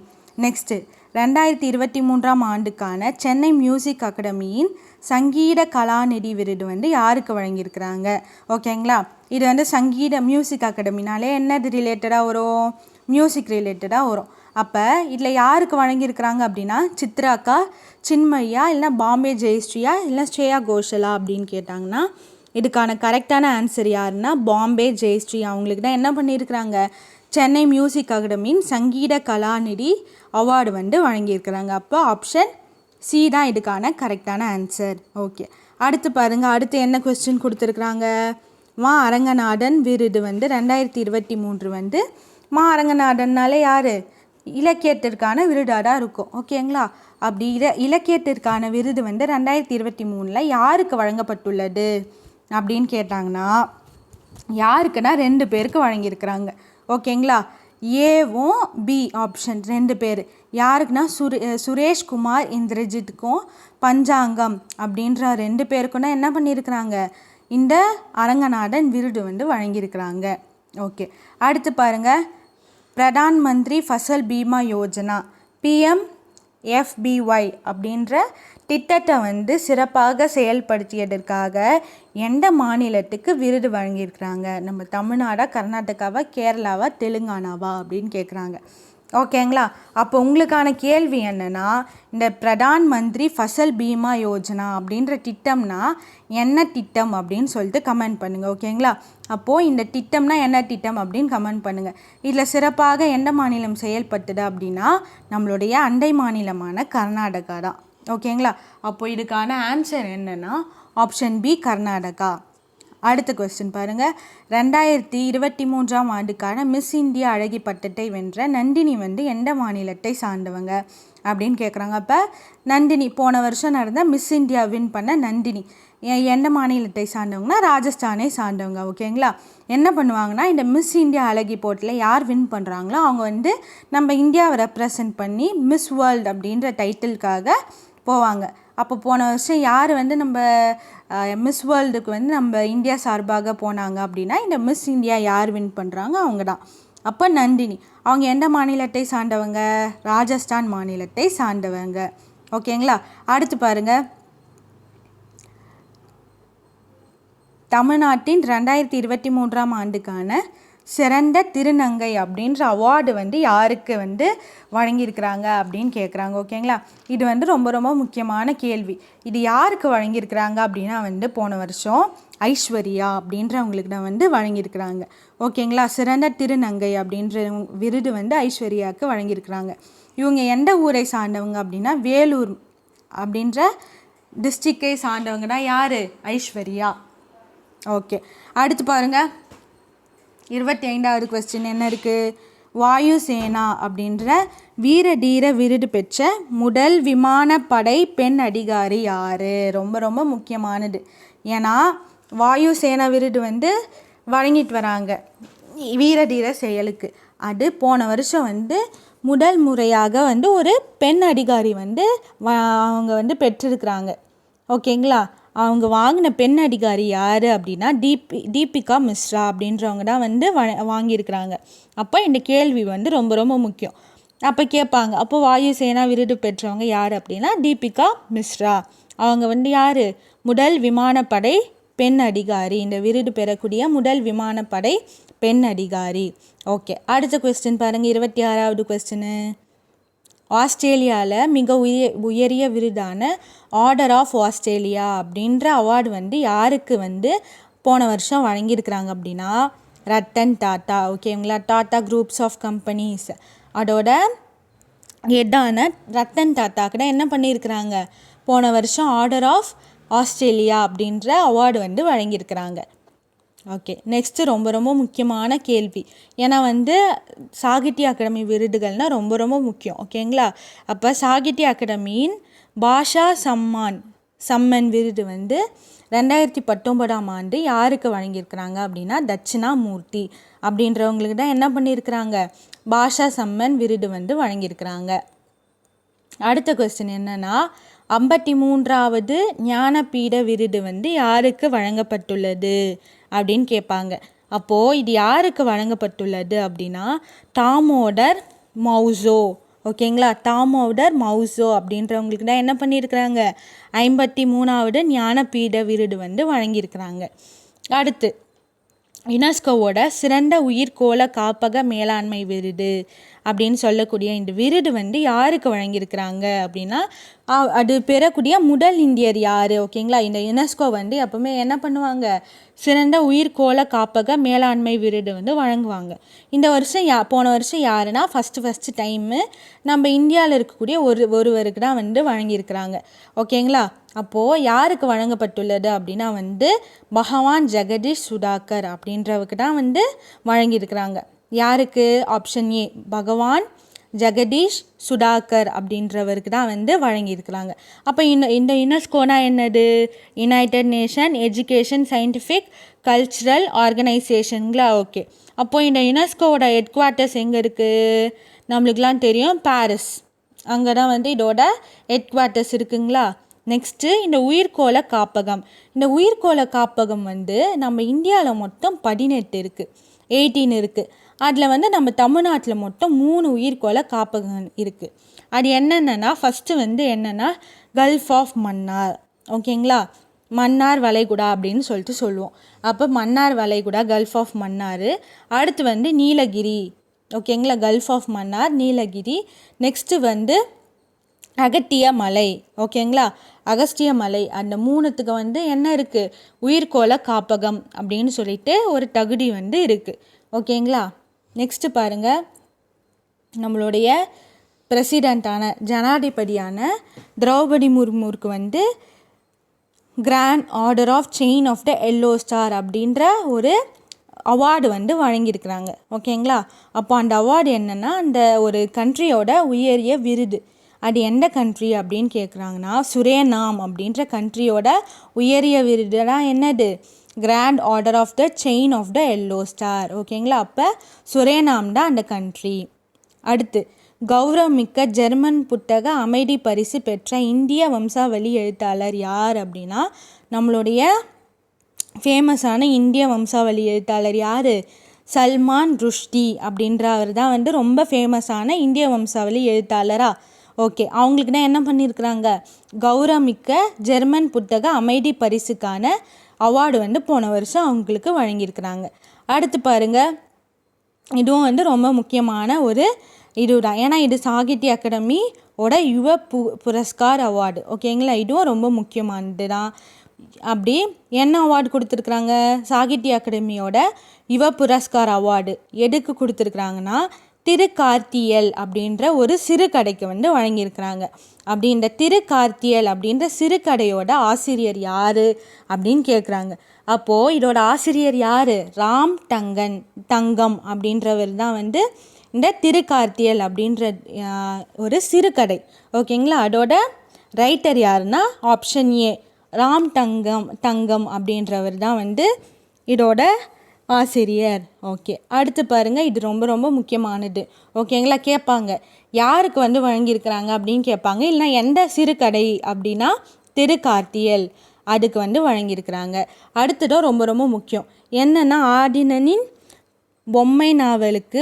நெக்ஸ்ட்டு 2023ஆம் ஆண்டுக்கான சென்னை மியூசிக் அகாடமியின் சங்கீத கலாநிதி விருது வந்து யாருக்கு வழங்கியிருக்கிறாங்க. ஓகேங்களா. இது வந்து சங்கீத மியூசிக் அகாடமினாலே என்னது ரிலேட்டடாக வரும், மியூசிக் ரிலேட்டடாக வரும். அப்போ இதில் யாருக்கு வழங்கியிருக்கிறாங்க அப்படின்னா சித்ராக்கா, சின்மய்யா, இல்லைனா பாம்பே ஜெயஸ்ரீயா, இல்லை ஸ்ரேயா கோஷலா அப்படின்னு கேட்டாங்கன்னா இதுக்கான கரெக்டான ஆன்சர் யாருன்னா பாம்பே ஜெயஸ்ரீ. அவங்களுக்கு தான் என்ன பண்ணியிருக்கிறாங்க, சென்னை மியூசிக் அகாடமியின் சங்கீத கலாநிதி அவார்டு வந்து வழங்கியிருக்கிறாங்க. அப்போ ஆப்ஷன் சி தான் இதுக்கான கரெக்டான ஆன்சர். ஓகே, அடுத்து பாருங்கள், அடுத்து என்ன கொஸ்டின் கொடுத்துருக்குறாங்க, மா அரங்கநாதன் விருது வந்து 2023 வந்து மா அரங்கநாதன்னாலே யார், இலக்கியத்திற்கான விருதாக தான் இருக்கும். ஓகேங்களா. அப்படி இலக்கியத்திற்கான விருது வந்து 2023 யாருக்கு வழங்கப்பட்டுள்ளது அப்படின்னு கேட்டாங்கன்னா யாருக்குன்னா 2 பேருக்கு வழங்கியிருக்கிறாங்க. ஓகேங்களா. ஏவும் பி ஆப்ஷன் 2 பேர் யாருக்குன்னா சுரேஷ்குமார் இந்திரஜித்துக்கும் பஞ்சாங்கம் அப்படின்ற 2 பேருக்குன்னா என்ன பண்ணியிருக்கிறாங்க, இந்த அரங்கநாதன் விருது வந்து வழங்கியிருக்கிறாங்க. ஓகே, அடுத்து பாருங்கள், பிரதான் மந்திரி ஃபசல் பீமா யோஜனா PMFBY அப்படின்ற திட்டத்தை வந்து சிறப்பாக செயல்படுத்தியதற்காக எந்த மாநிலத்துக்கு விருது வழங்கியிருக்கிறாங்க, நம்ம தமிழ்நாடா, கர்நாடகாவா, கேரளாவா, தெலுங்கானாவா அப்படின்னு கேட்குறாங்க. ஓகேங்களா. அப்போ உங்களுக்கான கேள்வி என்னென்னா, இந்த பிரதான் மந்திரி ஃபசல் பீமா யோஜனா அப்படின்ற திட்டம்னா என்ன திட்டம் அப்படின்னு சொல்லிட்டு கமெண்ட் பண்ணுங்கள். ஓகேங்களா. அப்போது இந்த திட்டம்னா என்ன திட்டம் அப்படின்னு கமெண்ட் பண்ணுங்கள். இதில் சிறப்பாக எந்த மாநிலம் செயல்பட்டுது அப்படின்னா நம்மளுடைய அண்டை மாநிலமான கர்நாடகா தான். ஓகேங்களா. அப்போது இதுக்கான ஆன்சர் என்னென்னா ஆப்ஷன் பி கர்நாடகா. அடுத்த கொஸ்டின் பாருங்கள், 2023ஆம் ஆண்டுக்கான மிஸ் இந்தியா அழகி பட்டத்தை வென்ற நந்தினி வந்து எந்த மாநிலத்தை சார்ந்தவங்க அப்படின்னு கேட்குறாங்க. அப்போ நந்தினி போன வருஷம் நடந்த மிஸ் இந்தியா வின் பண்ண நந்தினி எந்த மாநிலத்தை சார்ந்தவங்கன்னா ராஜஸ்தானை சார்ந்தவங்க. ஓகேங்களா. என்ன பண்ணுவாங்கன்னா இந்த மிஸ் இந்தியா அழகி போட்டியில் யார் வின் பண்ணுறாங்களோ அவங்க வந்து நம்ம இந்தியாவை ரெப்ரசன்ட் பண்ணி மிஸ் வேர்ல்டு அப்படின்ற டைட்டிலுக்காக போவாங்க. அப்போ போன வருஷம் யார் வந்து நம்ம மிஸ் வேர்ல்டுக்கு வந்து நம்ம இந்தியா சார்பாக போனாங்க அப்படின்னா இந்த மிஸ் இந்தியா யார் வின் பண்ணுறாங்க அவங்க தான். அப்போ நந்தினி அவங்க எந்த மாநிலத்தை சார்ந்தவங்க, ராஜஸ்தான் மாநிலத்தை சார்ந்தவங்க. ஓகேங்களா. அடுத்து பாருங்கள், தமிழ்நாட்டின் 2023ஆம் ஆண்டுக்கான சிறந்த திருநங்கை அப்படின்ற அவார்டு வந்து யாருக்கு வந்து வழங்கியிருக்கிறாங்க அப்படின்னு கேட்குறாங்க. ஓகேங்களா. இது வந்து ரொம்ப ரொம்ப முக்கியமான கேள்வி. இது யாருக்கு வழங்கியிருக்கிறாங்க அப்படின்னா வந்து போன வருஷம் ஐஸ்வர்யா அப்படின்றவங்களுக்கு தான் வந்து வழங்கியிருக்கிறாங்க. ஓகேங்களா. சிறந்த திருநங்கை அப்படின்ற விருது வந்து ஐஸ்வர்யாவுக்கு வழங்கியிருக்கிறாங்க. இவங்க எந்த ஊரை சார்ந்தவங்க அப்படின்னா வேலூர் அப்படின்ற டிஸ்ட்ரிக்டை சார்ந்தவங்க தான் யார், ஐஸ்வர்யா. ஓகே, அடுத்து பாருங்கள், 25வது கொஸ்டின் என்ன இருக்குது, வாயு சேனா அப்படின்ற வீர தீர விருது பெற்ற முதல் விமானப்படை பெண் அதிகாரி யார், ரொம்ப ரொம்ப முக்கியமானது. ஏன்னா வாயு சேனா விருது வந்து வழங்கிட்டு வராங்க வீர தீர செயலுக்கு. அது போன வருஷம் வந்து முதல் முறையாக வந்து ஒரு பெண் அதிகாரி வந்து அவங்க வந்து பெற்றிருக்கிறாங்க. ஓகேங்களா? அவங்க வாங்கின பெண் அதிகாரி யார் அப்படின்னா தீபிகா மிஸ்ரா அப்படின்றவங்க தான் வந்து வாங்கியிருக்கிறாங்க. அப்போ இந்த கேள்வி வந்து ரொம்ப ரொம்ப முக்கியம். அப்போ கேட்பாங்க, அப்போ வாயுசேனா விருது பெற்றவங்க யார் அப்படின்னா தீபிகா மிஸ்ரா. அவங்க வந்து யார்? முதல் விமானப்படை பெண் அதிகாரி. இந்த விருது பெறக்கூடிய முதல் விமானப்படை பெண் அதிகாரி. ஓகே, அடுத்த கொஸ்டின் பாருங்கள், 26வது கொஸ்டின். ஆஸ்திரேலியாவில் மிக உயரிய விருதான ஆர்டர் ஆஃப் ஆஸ்திரேலியா அப்படின்ற அவார்டு வந்து யாருக்கு வந்து போன வருஷம் வழங்கியிருக்கிறாங்க அப்படின்னா ரத்தன் டாட்டா. ஓகேங்களா? டாட்டா குரூப்ஸ் ஆஃப் கம்பெனிஸ் அதோட ஹெட்டான ரத்தன் டாட்டாக்கு தான் என்ன பண்ணியிருக்கிறாங்க, போன வருஷம் ஆர்டர் ஆஃப் ஆஸ்திரேலியா அப்படின்ற அவார்டு வந்து வழங்கியிருக்கிறாங்க. ஓகே, நெக்ஸ்ட்டு ரொம்ப ரொம்ப முக்கியமான கேள்வி. ஏன்னா வந்து சாகித்ய அகாடமி விருதுகள்னால் ரொம்ப ரொம்ப முக்கியம். ஓகேங்களா? அப்போ சாகித்ய அகாடமியின் பாஷா சம்மன் விருது வந்து 2019ஆம் ஆண்டு யாருக்கு வழங்கியிருக்கிறாங்க அப்படின்னா தட்சிணாமூர்த்தி அப்படின்றவங்களுக்கு தான் என்ன பண்ணியிருக்கிறாங்க, பாஷா சம்மன் விருது வந்து வழங்கியிருக்கிறாங்க. அடுத்த கொஸ்டின் என்னென்னா 53வது ஞானபீட விருது வந்து யாருக்கு வழங்கப்பட்டுள்ளது அப்படின்னு கேட்பாங்க. அப்போது இது யாருக்கு வழங்கப்பட்டுள்ளது அப்படின்னா தாமோதர் மௌசோ. ஓகேங்களா? தாமோதர் மௌசோ அப்படின்றவங்களுக்கு தான் என்ன பண்ணியிருக்கிறாங்க, 53வது ஞானபீட விருது வந்து வழங்கியிருக்கிறாங்க. அடுத்து யுனெஸ்கோவோட சிறந்த உயிர்கோள காப்பக மேலாண்மை விருது அப்படின்னு சொல்லக்கூடிய இந்த விருது வந்து யாருக்கு வழங்கியிருக்கிறாங்க அப்படின்னா அது பெறக்கூடிய முதல் இந்தியர் யார்? ஓகேங்களா? இந்த யுனெஸ்கோ வந்து எப்பவுமே என்ன பண்ணுவாங்க, சிறந்த உயிர்கோள காப்பக மேலாண்மை விருது வந்து வழங்குவாங்க. இந்த வருஷம் போன வருஷம் யாருன்னா ஃபஸ்ட்டு டைமு நம்ம இந்தியாவில் இருக்கக்கூடிய ஒருவருக்கு தான் வந்து வழங்கியிருக்கிறாங்க. ஓகேங்களா? அப்போது யாருக்கு வழங்கப்பட்டுள்ளது அப்படின்னா வந்து பகவான் ஜெகதீஷ் சுதாகர் அப்படின்றவருக்கு தான் வந்து வழங்கியிருக்கிறாங்க. யாருக்கு? ஆப்ஷன் ஏ, பகவான் ஜெகதீஷ் சுதாகர் அப்படின்றவருக்கு தான் வந்து வழங்கியிருக்கிறாங்க. அப்போ இந்த யுனெஸ்கோனா என்னது? United nation education scientific cultural ஆர்கனைசேஷனுங்களா? ஓகே, அப்போது இந்த யுனெஸ்கோவோட ஹெட் குவார்ட்டர்ஸ் எங்கே இருக்குது? நம்மளுக்கெலாம் தெரியும், பாரிஸ். அங்கே தான் வந்து இதோட ஹெட் குவார்ட்டர்ஸ் இருக்குங்களா? நெக்ஸ்ட்டு இந்த உயிர்கோள காப்பகம். இந்த உயிர்கோள காப்பகம் வந்து நம்ம இந்தியாவில் மொத்தம் 18 இருக்குது. அதில் வந்து நம்ம தமிழ்நாட்டில் மொத்தம் 3 உயிர்கோள காப்பகம் இருக்குது. அது என்னென்னா ஃபஸ்ட்டு வந்து என்னென்னா கல்ஃப் ஆஃப் மன்னார். ஓகேங்களா? மன்னார் வளைகுடா அப்படின்னு சொல்லிட்டு சொல்லுவோம். அப்போ மன்னார் வளைகுடா, கல்ஃப் ஆஃப் மன்னார். அடுத்து வந்து நீலகிரி. ஓகேங்களா? Gulf of Mannar, Nilgiri. Next வந்து அகத்திய மலை. ஓகேங்களா? அகஸ்திய மலை. அந்த 3த்துக்கு வந்து என்ன இருக்குது, உயிர்கோள காப்பகம் அப்படின்னு சொல்லிட்டு ஒரு தகுதி வந்து இருக்குது. ஓகேங்களா? நெக்ஸ்ட்டு பாருங்கள், நம்மளுடைய பிரசிடெண்ட்டான ஜனாதிபதியான திரௌபதி முர்முருக்கு வந்து Grand Order of Chain of the Yellow Star அப்படின்ற ஒரு அவார்டு வந்து வழங்கியிருக்கிறாங்க. ஓகேங்களா? அப்போ அந்த அவார்டு என்னென்னா அந்த ஒரு கண்ட்ரியோட உயரிய விருது. அது எந்த கண்ட்ரி அப்படின்னு கேட்குறாங்கன்னா சுரேனாம் அப்படின்ற கண்ட்ரியோட உயரிய விருது தான் என்னது, Grand Order of the Chain of the Yellow Star. ஓகேங்களா? அப்போ சுரேனாம் தான் அந்த கண்ட்ரி. அடுத்து கௌரவமிக்க ஜெர்மன் புத்தக அமைதி பரிசு பெற்ற இந்திய வம்சாவளி எழுத்தாளர் யார் அப்படின்னா நம்மளுடைய ஃபேமஸான இந்திய வம்சாவளி எழுத்தாளர் யார்? சல்மான் ருஷ்டி அப்படின்றவர் தான் வந்து ரொம்ப ஃபேமஸான இந்திய வம்சாவளி எழுத்தாளரா. ஓகே, அவங்களுக்கு தான் என்ன பண்ணியிருக்கிறாங்க, கௌரவமிக்க ஜெர்மன் புத்தக அமைதி பரிசுக்கான அவார்டு வந்து போன வருஷம் அவங்களுக்கு வழங்கியிருக்கிறாங்க. அடுத்து பாருங்கள், இதுவும் வந்து ரொம்ப முக்கியமான ஒரு இதுதான். ஏன்னா இது சாகித்ய அகாடமியோட யுவ புரஸ்கார் அவார்டு. ஓகேங்களா? இதுவும் ரொம்ப முக்கியமானது தான். அப்படி என்ன அவார்டு கொடுத்துருக்குறாங்க, சாகித்ய அகாடமியோட யுவ புரஸ்கார் அவார்டு எதுக்கு கொடுத்துருக்குறாங்கன்னா திருக்கார்த்தியல் அப்படின்ற ஒரு சிறுகதைக்கு வந்து வழங்கியிருக்கிறாங்க. அப்படி இந்த திருக்கார்த்தியல் அப்படின்ற சிறுகதையோட ஆசிரியர் யார் அப்படின்னு கேட்குறாங்க. அப்போது இதோட ஆசிரியர் யார்? ராம் தங்கம் அப்படின்றவர் தான் வந்து இந்த திருக்கார்த்தியல் அப்படின்ற ஒரு சிறுகதை. ஓகேங்களா? அதோட ரைட்டர் யாருன்னா ஆப்ஷன் ஏ, ராம் தங்கம் அப்படின்றவர் தான் வந்து இதோட ஆசிரியர். ஓகே, அடுத்து பாருங்கள், இது ரொம்ப ரொம்ப முக்கியமானது. ஓகேங்களா, கேட்பாங்க யாருக்கு வந்து வழங்கியிருக்கிறாங்க அப்படின்னு கேட்பாங்க. இல்லைனா எந்த சிறுகதை அப்படின்னா திருக்கார்த்தியல், அதுக்கு வந்து வழங்கியிருக்கிறாங்க. அடுத்ததும் ரொம்ப ரொம்ப முக்கியம் என்னென்னா, ஆதினனின் பொம்மை நாவலுக்கு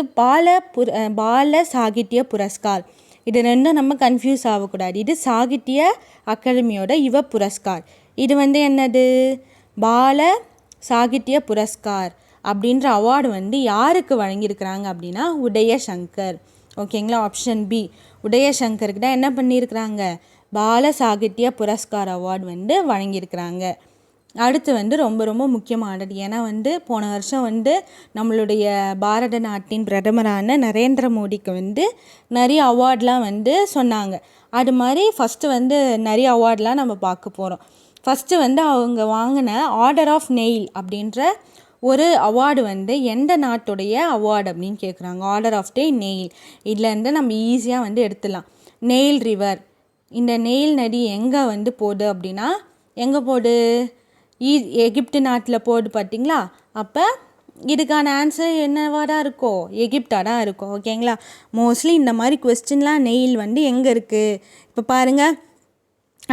பால சாகித்ய புரஸ்கார். இது ரெண்டும் நம்ம கன்ஃபியூஸ் ஆகக்கூடாது. இது சாகித்ய அகாடமியோட யுவ புரஸ்கார். இது வந்து என்னது, பால சாகித்ய புரஸ்கார் அப்படின்ற அவார்டு வந்து யாருக்கு வழங்கியிருக்கிறாங்க அப்படின்னா உதயசங்கர். ஓகேங்களா, ஆப்ஷன் பி, உதயசங்கருக்கு தான் என்ன பண்ணியிருக்கிறாங்க, பால சாகித்ய புரஸ்கார் அவார்டு வந்து வழங்கியிருக்கிறாங்க. அடுத்து வந்து ரொம்ப ரொம்ப முக்கியமானது. ஏன்னா வந்து போன வருஷம் வந்து நம்மளுடைய பாரத நாட்டின் பிரதமரான நரேந்திர மோடிக்கு வந்து நிறைய அவார்ட்லாம் வந்து சொன்னாங்க. அது மாதிரி ஃபஸ்ட்டு வந்து நிறைய அவார்ட்லாம் நம்ம பார்க்க போகிறோம். ஃபஸ்ட்டு வந்து அவங்க வாங்கின ஆர்டர் ஆஃப் நெயில் அப்படின்ற ஒரு அவார்டு வந்து எந்த நாட்டுடைய அவார்டு அப்படின்னு கேட்குறாங்க. ஆர்டர் ஆஃப் தி நெயில், இதுலேருந்து நம்ம ஈஸியாக வந்து எடுத்துடலாம். நெயில் ரிவர், இந்த நெயில் நதி எங்கே வந்து போகுது அப்படின்னா, எங்கே போகுது, எகிப்து நாட்டில் போகுது பார்த்தீங்களா. அப்போ இதுக்கான ஆன்சர் என்னவாக தான் இருக்கும், எகிப்டாக தான் இருக்கும். ஓகேங்களா, மோஸ்ட்லி இந்த மாதிரி கொஸ்டின்லாம் நெயில் வந்து எங்கே இருக்குது, இப்போ பாருங்கள்,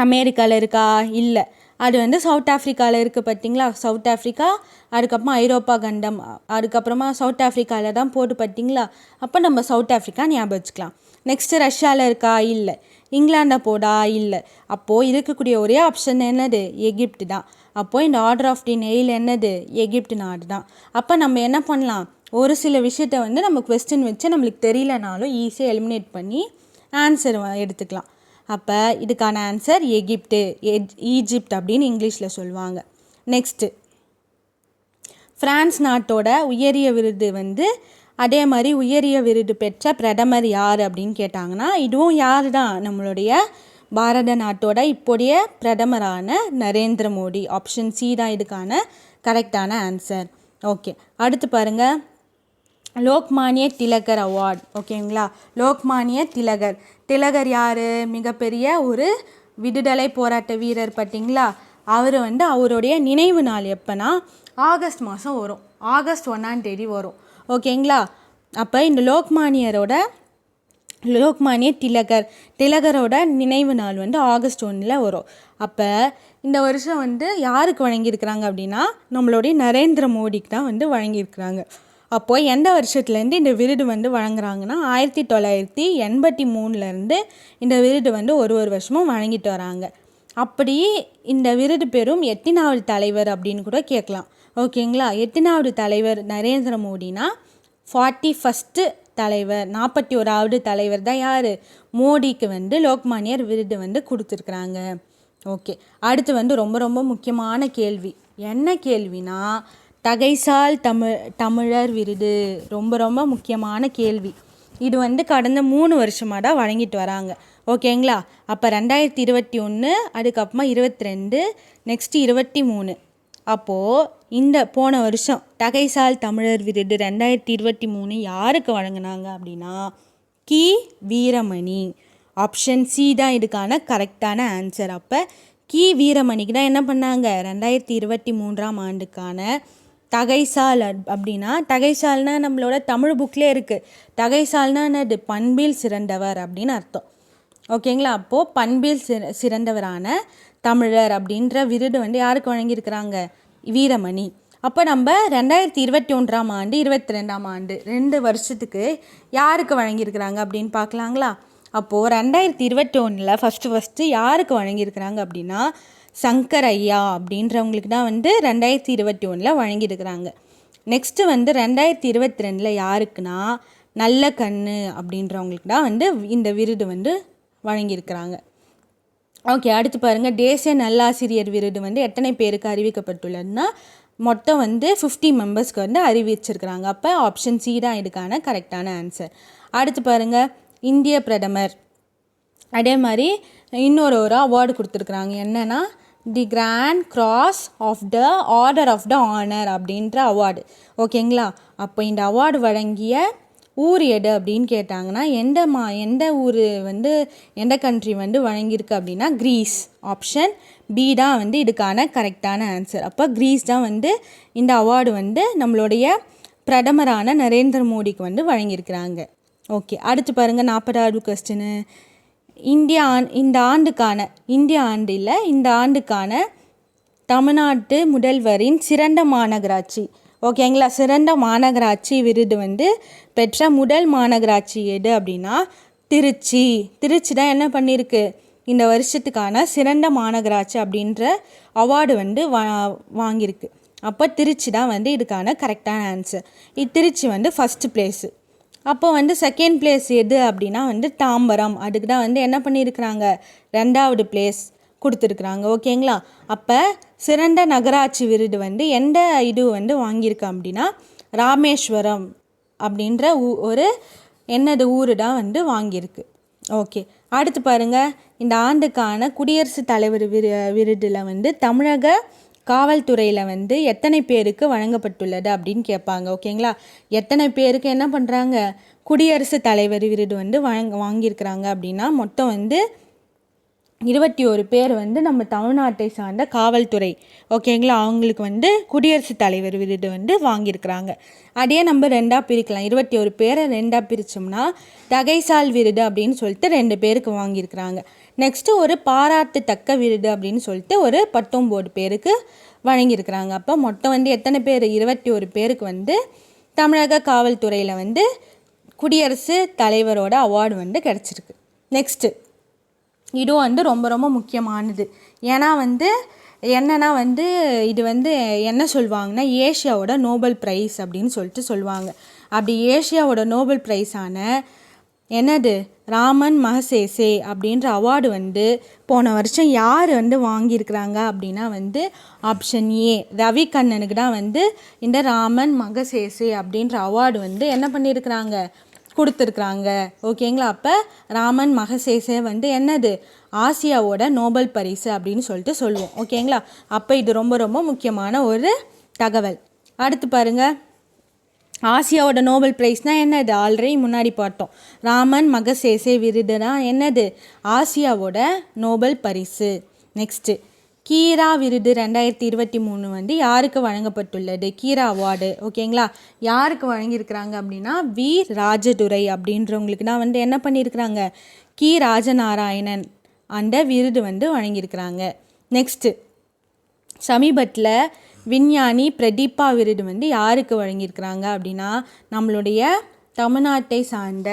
அமெரிக்காவில் இருக்கா, இல்லை, அது வந்து சவுத் ஆஃப்ரிக்காவில் இருக்குது பார்த்தீங்களா. சவுத் ஆஃப்ரிக்கா, அதுக்கப்புறமா ஐரோப்பா கண்டம், அதுக்கப்புறமா சவுத் ஆஃப்ரிக்காவில் தான் போட்டு பார்த்தீங்களா. அப்போ நம்ம சவுத் ஆஃப்ரிக்கா ஞாபகம் வச்சுக்கலாம். நெக்ஸ்ட்டு ரஷ்யாவில் இருக்கா, இல்லை. இங்கிலாண்டில் போடா, இல்லை. அப்போது இருக்கக்கூடிய ஒரே ஆப்ஷன் என்னது, எகிப்து தான். அப்போது இந்த ஆர்டர் ஆஃப் தி நெயில் என்னது, எகிப்து நாடு தான். அப்போ நம்ம என்ன பண்ணலாம், ஒரு சில விஷயத்த வந்து நம்ம கொஸ்டின் வச்சு நம்மளுக்கு தெரியலனாலும் ஈஸியாக எலிமினேட் பண்ணி ஆன்சர் எடுத்துக்கலாம். அப்போ இதுக்கான ஆன்சர் எகிப்து, ஈஜிப்ட் அப்படின்னு இங்கிலீஷில் சொல்லுவாங்க. நெக்ஸ்ட்டு, ஃப்ரான்ஸ் நாட்டோட உயரிய விருது வந்து அதே மாதிரி உயரிய விருது பெற்ற பிரதமர் யார் அப்படின்னு கேட்டாங்கன்னா, இதுவும் யார் தான், நம்மளுடைய பாரத நாட்டோட இப்போதைய பிரதமரான நரேந்திர மோடி. ஆப்ஷன் சி தான் இதுக்கான கரெக்டான ஆன்சர். ஓகே, அடுத்து பாருங்கள், லோக்மானிய திலகர் அவார்டு. ஓகேங்களா, லோக்மானிய திலகர். திலகர் யார், மிகப்பெரிய ஒரு விடுதலை போராட்ட வீரர் பார்த்தீங்களா. அவர் வந்து அவருடைய நினைவு நாள் எப்போனா ஆகஸ்ட் மாதம் வரும், ஆகஸ்ட் 1 வரும். ஓகேங்களா, அப்போ இந்த லோக்மானிய திலகரோட நினைவு நாள் வந்து ஆகஸ்ட் 1 வரும். அப்போ இந்த வருஷம் வந்து யாருக்கு வழங்கியிருக்கிறாங்க அப்படின்னா நம்மளுடைய நரேந்திர மோடிக்கு தான் வந்து வழங்கியிருக்கிறாங்க. அப்போது எந்த வருஷத்துலேருந்து இந்த விருது வந்து வழங்குறாங்கன்னா 1983 இந்த விருது வந்து ஒரு வருஷமும் வழங்கிட்டு வராங்க. அப்படி இந்த விருது பெறும் எத்தனாவது தலைவர் அப்படின்னு கூட கேட்கலாம். ஓகேங்களா, எத்தனாவது தலைவர் நரேந்திர மோடினா 41st தலைவர், 41வது தலைவர் தான் யார், மோடிக்கு வந்து லோக்மானியர் விருது வந்து கொடுத்துருக்குறாங்க. ஓகே, அடுத்து வந்து ரொம்ப ரொம்ப முக்கியமான கேள்வி. என்ன கேள்வினா, தகைசால் தமிழர் விருது. ரொம்ப ரொம்ப முக்கியமான கேள்வி. இது வந்து கடந்த 3 வருஷமாக தான் வழங்கிட்டு வராங்க. ஓகேங்களா, அப்போ 2021, அதுக்கப்புறமா 22, நெக்ஸ்ட்டு 23. அப்போது இந்த போன வருஷம் தகைசால் தமிழர் விருது 2023 யாருக்கு வழங்கினாங்க அப்படின்னா கி வீரமணி. ஆப்ஷன் சி தான் இதுக்கான கரெக்டான ஆன்சர். அப்போ கி வீரமணிக்கு தான் என்ன பண்ணாங்க, 2023 ஆண்டுக்கான தகைசால் அப்படின்னா, தகைசால்னா நம்மளோட தமிழ் புக்லேயே இருக்குது. தகைசால்னா என்னது, பண்பில் சிறந்தவர் அப்படின்னு அர்த்தம். ஓகேங்களா, அப்போது பண்பில் சிறந்தவரான தமிழர் அப்படின்ற விருது வந்து யாருக்கு வழங்கியிருக்கிறாங்க, வீரமணி. அப்போ நம்ம 2021 ஆண்டு 22 2 வருஷத்துக்கு யாருக்கு வழங்கியிருக்கிறாங்க அப்படின்னு பார்க்கலாங்களா. அப்போது 2021 ஃபஸ்ட்டு யாருக்கு வழங்கியிருக்கிறாங்க அப்படின்னா சங்கர் ஐயா அப்படின்றவங்களுக்கு தான் வந்து 2021 வழங்கியிருக்கிறாங்க. நெக்ஸ்ட்டு வந்து 2022 யாருக்குன்னா நல்ல கண்ணு அப்படின்றவங்களுக்கு தான் வந்து இந்த விருது வந்து வழங்கியிருக்கிறாங்க. ஓகே, அடுத்து பாருங்கள், தேசிய நல்லாசிரியர் விருது வந்து எத்தனை பேருக்கு அறிவிக்கப்பட்டுள்ளதுன்னா மொத்தம் வந்து 50 மெம்பர்ஸ்க்கு வந்து அறிவிச்சிருக்கிறாங்க. அப்போ ஆப்ஷன் சி தான் இதுக்கான கரெக்டான ஆன்சர். அடுத்து பாருங்கள், இந்திய பிரதமர் அதே மாதிரி இன்னொரு அவார்டு கொடுத்துருக்குறாங்க. என்னென்னா the grand cross of the order of the honour அப்படின்ற அவார்டு. ஓகேங்களா, அப்போ இந்த அவார்டு வழங்கிய ஊர் எது அப்படின்னு கேட்டாங்கன்னா எந்த ஊர் வந்து எந்த கண்ட்ரி வந்து வழங்கியிருக்கு அப்படின்னா கிரீஸ். ஆப்ஷன் பி தான் வந்து இதுக்கான கரெக்டான ஆன்சர். அப்போ கிரீஸ் தான் வந்து இந்த அவார்டு வந்து நம்மளுடைய பிரதமரான நரேந்திர மோடிக்கு வந்து வழங்கியிருக்கிறாங்க. ஓகே, அடுத்து பாருங்கள் 40வது கொஸ்டின். இந்த ஆண்டுக்கான தமிழ்நாட்டு முதல்வரின் சிறந்த மாநகராட்சி, ஓகேங்களா, சிறந்த மாநகராட்சி விருது வந்து பெற்ற முதல் மாநகராட்சி எது அப்படின்னா திருச்சி தான் என்ன பண்ணியிருக்கு, இந்த வருஷத்துக்கான சிறந்த மாநகராட்சி அப்படின்ற அவார்டு வந்து வாங்கியிருக்கு. அப்போ திருச்சி தான் வந்து இதுக்கான கரெக்டான ஆன்சர். திருச்சி வந்து ஃபஸ்ட்டு பிளேஸு. அப்போ வந்து செகண்ட் பிளேஸ் எது அப்படின்னா வந்து தாம்பரம், அதுக்கு தான் வந்து என்ன பண்ணியிருக்கிறாங்க, 2வது பிளேஸ் கொடுத்துருக்குறாங்க. ஓகேங்களா, அப்போ சிறந்த நகராட்சி விருது வந்து எந்த இது வந்து வாங்கியிருக்கு அப்படின்னா ராமேஸ்வரம் அப்படின்ற ஒரு ஊர் தான் வந்து வாங்கியிருக்கு. ஓகே, அடுத்து பாருங்கள், இந்த ஆண்டுக்கான குடியரசுத் தலைவர் விருதில் வந்து தமிழக காவல்துறையில் வந்து எத்தனை பேருக்கு வழங்கப்பட்டுள்ளது அப்படின்னு கேட்பாங்க. ஓகேங்களா, எத்தனை பேருக்கு என்ன பண்ணுறாங்க, குடியரசுத் தலைவர் விருது வந்து வாங்கியிருக்கிறாங்க அப்படின்னா மொத்தம் வந்து 21 பேர் வந்து நம்ம தமிழ்நாட்டை சார்ந்த காவல்துறை, ஓகேங்களா, அவங்களுக்கு வந்து குடியரசுத் தலைவர் விருது வந்து வாங்கியிருக்கிறாங்க. அதே நம்ம 2ஆக பிரிக்கலாம். 21 பேரை 2ஆக பிரித்தோம்னா தகைசால் விருது அப்படின்னு சொல்லிட்டு 2 பேருக்கு வாங்கியிருக்கிறாங்க. நெக்ஸ்ட்டு ஒரு பாராட்டுத்தக்க விருது அப்படின்னு சொல்லிட்டு ஒரு 19 பேருக்கு வழங்கியிருக்கிறாங்க. அப்போ மொத்தம் வந்து எத்தனை பேர், 21 பேருக்கு வந்து தமிழக காவல்துறையில் வந்து குடியரசுத் தலைவரோட அவார்டு வந்து கிடச்சிருக்கு. நெக்ஸ்ட்டு இதுவும் வந்து ரொம்ப ரொம்ப முக்கியமானது. ஏன்னா வந்து என்னென்னா வந்து இது வந்து என்ன சொல்லுவாங்கன்னா ஏஷியாவோட நோபல் ப்ரைஸ் அப்படின்னு சொல்லிட்டு சொல்லுவாங்க. அப்படி ஏஷியாவோட நோபல் ப்ரைஸான என்னது ராமன் மகசேசே அப்படின்ற அவார்டு வந்து போன வருஷம் யார் வந்து வாங்கியிருக்கிறாங்க அப்படின்னா வந்து ஆப்ஷன் ஏ ரவி கண்ணனுக்கு தான் வந்து இந்த ராமன் மகசேசே அப்படின்ற அவார்டு வந்து என்ன பண்ணியிருக்கிறாங்க, கொடுத்துருக்குறாங்க. ஓகேங்களா, அப்போ ராமன் மகசேசே வந்து என்னது ஆசியாவோட நோபல் பரிசு அப்படின்னு சொல்லிட்டு சொல்லுவோம். ஓகேங்களா, அப்போ இது ரொம்ப ரொம்ப முக்கியமான ஒரு தகவல். அடுத்து பாருங்கள், ஆசியாவோட நோபல் ப்ரைஸ்னால் என்னது, ஆல்ரெடி முன்னாடி பார்த்தோம். ராமன் மகசேசே விருதுனா என்னது, ஆசியாவோட நோபல் பரிசு. நெக்ஸ்ட்டு கீரா விருது 2023 வந்து யாருக்கு வழங்கப்பட்டுள்ளது, கீரா அவார்டு. ஓகேங்களா, யாருக்கு வழங்கியிருக்கிறாங்க அப்படின்னா வி ராஜதுரை அப்படின்றவங்களுக்கு தான் வந்து என்ன பண்ணியிருக்கிறாங்க, கி ராஜநாராயணன் அந்த விருது வந்து வழங்கியிருக்கிறாங்க. நெக்ஸ்ட்டு சமீபத்தில் விஞ்ஞானி பிரதீபா விருது வந்து யாருக்கு வழங்கியிருக்கிறாங்க அப்படின்னா நம்மளுடைய தமிழ்நாட்டை சார்ந்த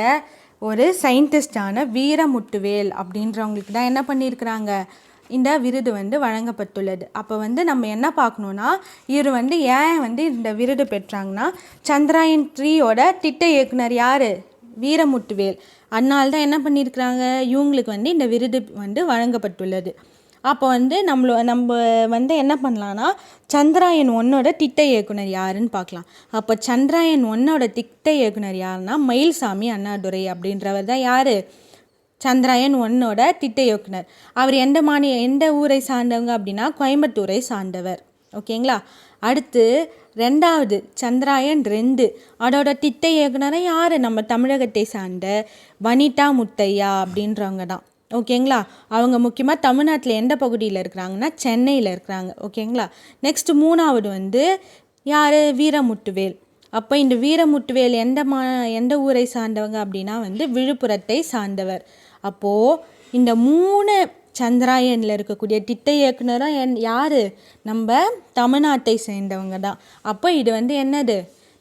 ஒரு சயின்டிஸ்டான வீரமுத்துவேல் அப்படின்றவங்களுக்கு தான் என்ன பண்ணியிருக்கிறாங்க, இந்த விருது வந்து வழங்கப்பட்டுள்ளது. அப்போ வந்து நம்ம என்ன பார்க்கணுன்னா இவர் வந்து ஏன் வந்து இந்த விருது பெற்றாங்கன்னா சந்திராயன் 3யோட திட்ட இயக்குனர் யார், வீரமுத்துவேல். அதனால தான் என்ன பண்ணியிருக்கிறாங்க, இவங்களுக்கு வந்து இந்த விருது வந்து வழங்கப்பட்டுள்ளது. அப்போ வந்து நம்ம வந்து என்ன பண்ணலான்னா சந்திராயன் 1ஓட திட்ட இயக்குனர் யாருன்னு பார்க்கலாம். அப்போ சந்திராயன் 1ஓட திட்ட இயக்குனர் யாருன்னா மயில்சாமி அண்ணாதுரை அப்படின்றவர் தான் யார், சந்திராயன் 1ஓட திட்ட இயக்குனர். அவர் எந்த ஊரை சார்ந்தவங்க அப்படின்னா கோயம்புத்தூரை சார்ந்தவர். ஓகேங்களா, அடுத்து 2வது சந்திராயன் 2 அதோட திட்ட இயக்குனரை யார், நம்ம தமிழகத்தை சார்ந்த வனிதா முத்தையா அப்படின்றவங்க தான். ஓகேங்களா, அவங்க முக்கியமாக தமிழ்நாட்டில் எந்த பகுதியில் இருக்கிறாங்கன்னா சென்னையில் இருக்கிறாங்க. ஓகேங்களா, நெக்ஸ்ட் 3வது வந்து யார், வீரமுத்துவேல். அப்போ இந்த வீரமுத்துவேல் எந்த ஊரை சார்ந்தவங்க அப்படின்னா வந்து விழுப்புரத்தை சார்ந்தவர். அப்போது இந்த 3 சந்திராயனில் இருக்கக்கூடிய திட்ட இயக்குனரும் யார், நம்ம தமிழ்நாட்டை சேர்ந்தவங்க தான். அப்போ இது வந்து என்னது,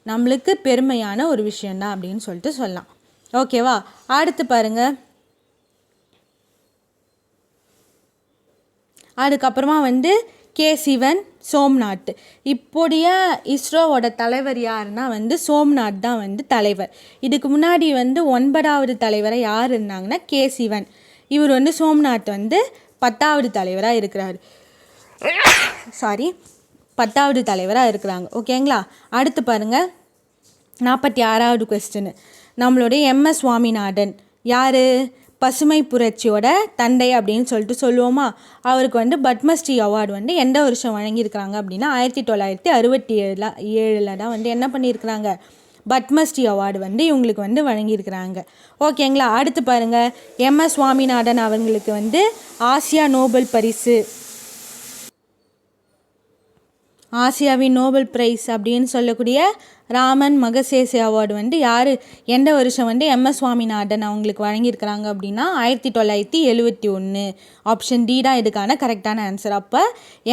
நம்மளுக்கு பெருமையான ஒரு விஷயந்தான் அப்படின்னு சொல்லிட்டு சொல்லலாம். ஓகேவா, அடுத்து பாருங்கள், அதுக்கப்புறமா வந்து கே சிவன் சோம்நாத். இப்போடைய இஸ்ரோவோட தலைவர் யாருன்னா வந்து சோம்நாத் தான் வந்து தலைவர். இதுக்கு முன்னாடி வந்து 9வது தலைவராக யார் இருந்தாங்கன்னா கே சிவன். இவர் வந்து சோம்நாத் வந்து 10வது தலைவராக இருக்கிறார். 10வது தலைவராக இருக்கிறாங்க. ஓகேங்களா, அடுத்து பாருங்கள் 46வது கொஸ்டின். நம்மளுடைய MS சுவாமிநாதன் யார், பசுமை புரட்சியோட தந்தை அப்படின்னு சொல்லிட்டு சொல்லுவோமா. அவருக்கு வந்து பத்மஸ்ரீ அவார்டு வந்து எந்த வருஷம் வழங்கியிருக்கிறாங்க அப்படின்னா 1967 தான் வந்து என்ன பண்ணியிருக்கிறாங்க, பத்மஸ்ரீ அவார்டு வந்து இவங்களுக்கு வந்து வழங்கியிருக்கிறாங்க. ஓகேங்களா, அடுத்து பாருங்கள் MS சுவாமிநாதன் அவங்களுக்கு வந்து ஆசியா நோபல் பரிசு ஆசியாவின் நோபல் பிரைஸ் அப்படின்னு சொல்லக்கூடிய ராமன் மகசேசே அவார்டு வந்து யார் எந்த வருஷம் வந்து எம்எஸ் சுவாமிநாதன் அவங்களுக்கு வழங்கியிருக்கிறாங்க அப்படின்னா 1971. ஆப்ஷன் டி தான் இதுக்கான கரெக்டான ஆன்சர். அப்போ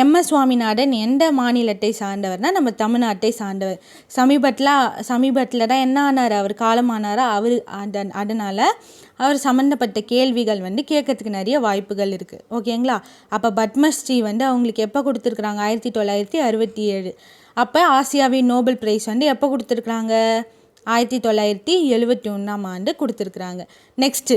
எம்எஸ் சுவாமிநாதன் எந்த மாநிலத்தை சார்ந்தவர்னால் நம்ம தமிழ்நாட்டை சார்ந்தவர். சமீபத்தில் தான் என்ன ஆனார், அவர் காலமானாரா, அவர் அதனால் அவர் சம்மந்தப்பட்ட கேள்விகள் வந்து கேட்கறதுக்கு நிறைய வாய்ப்புகள் இருக்குது. ஓகேங்களா. அப்போ பத்மஸ்ரீ வந்து அவங்களுக்கு எப்போ கொடுத்துருக்குறாங்க, 1967. அப்போ ஆசியாவின் நோபல் பிரைஸ் வந்து எப்போ கொடுத்துருக்குறாங்க, 1971 கொடுத்துருக்குறாங்க. நெக்ஸ்ட்டு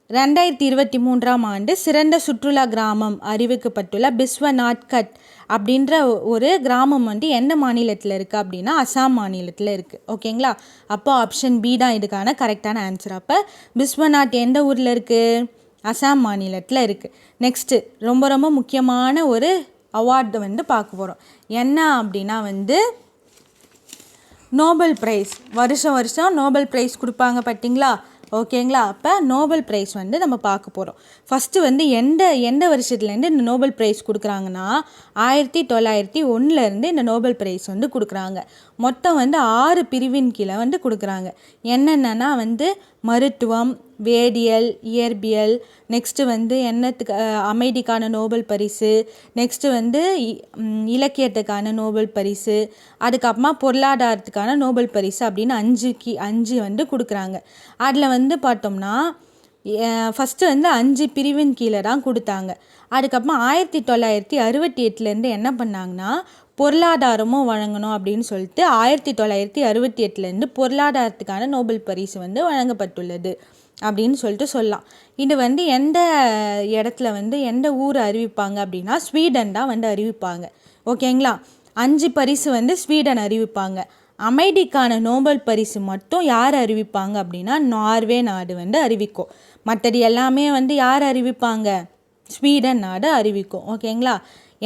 2023 சிறந்த சுற்றுலா கிராமம் அறிவிக்கப்பட்டுள்ள பிஸ்வநாத் கட் அப்படின்ற ஒரு கிராமம் வந்து எந்த மாநிலத்தில் இருக்குது அப்படின்னா அசாம் மாநிலத்தில் இருக்குது. ஓகேங்களா. அப்போ ஆப்ஷன் பி தான் இதுக்கான கரெக்டான ஆன்சர். அப்போ பிஸ்வநாத் எந்த ஊரில் இருக்குது, அசாம் மாநிலத்தில் இருக்குது. நெக்ஸ்ட்டு ரொம்ப ரொம்ப முக்கியமான ஒரு அவார்டு வந்து பார்க்க போகிறோம். என்ன அப்படின்னா வந்து நோபல் ப்ரைஸ். வருஷம் நோபல் ப்ரைஸ் கொடுப்பாங்க பார்த்தீங்களா. ஓகேங்களா. அப்போ நோபல் ப்ரைஸ் வந்து நம்ம பார்க்க போகிறோம். ஃபஸ்ட்டு வந்து எந்த வருஷத்துலேருந்து இந்த நோபல் ப்ரைஸ் கொடுக்குறாங்கன்னா 1901 இந்த நோபல் ப்ரைஸ் வந்து கொடுக்குறாங்க. மொத்தம் வந்து 6 பிரிவின் கீழே வந்து கொடுக்குறாங்க. என்னென்னா வந்து மருத்துவம், வேதியியல், இயற்பியல், நெக்ஸ்ட்டு வந்து அமைதிக்கான நோபல் பரிசு, நெக்ஸ்ட்டு வந்து இலக்கியத்துக்கான நோபல் பரிசு, அதுக்கப்புறமா பொருளாதாரத்துக்கான நோபல் பரிசு அப்படின்னு 5 வந்து கொடுக்குறாங்க. அதில் வந்து பார்த்தோம்னா ஃபஸ்ட்டு வந்து 5 பிரிவின் கீழே தான் கொடுத்தாங்க. அதுக்கப்புறமா 1968 என்ன பண்ணாங்கன்னா பொருளாதாரமும் வழங்கணும் அப்படின்னு சொல்லிட்டு 1968 பொருளாதாரத்துக்கான நோபல் பரிசு வந்து வழங்கப்பட்டுள்ளது அப்படின்னு சொல்லிட்டு சொல்லலாம். இது வந்து எந்த இடத்துல வந்து எந்த ஊர் அறிவிப்பாங்க அப்படின்னா ஸ்வீடன் தான் வந்து அறிவிப்பாங்க. ஓகேங்களா. 5 பரிசு வந்து ஸ்வீடன் அறிவிப்பாங்க. அமைதிக்கான நோபல் பரிசு மட்டும் யார் அறிவிப்பாங்க அப்படின்னா நார்வே நாடு வந்து அறிவிக்கும். மற்றது எல்லாமே வந்து யார் அறிவிப்பாங்க, ஸ்வீடன் நாடு அறிவிக்கும். ஓகேங்களா.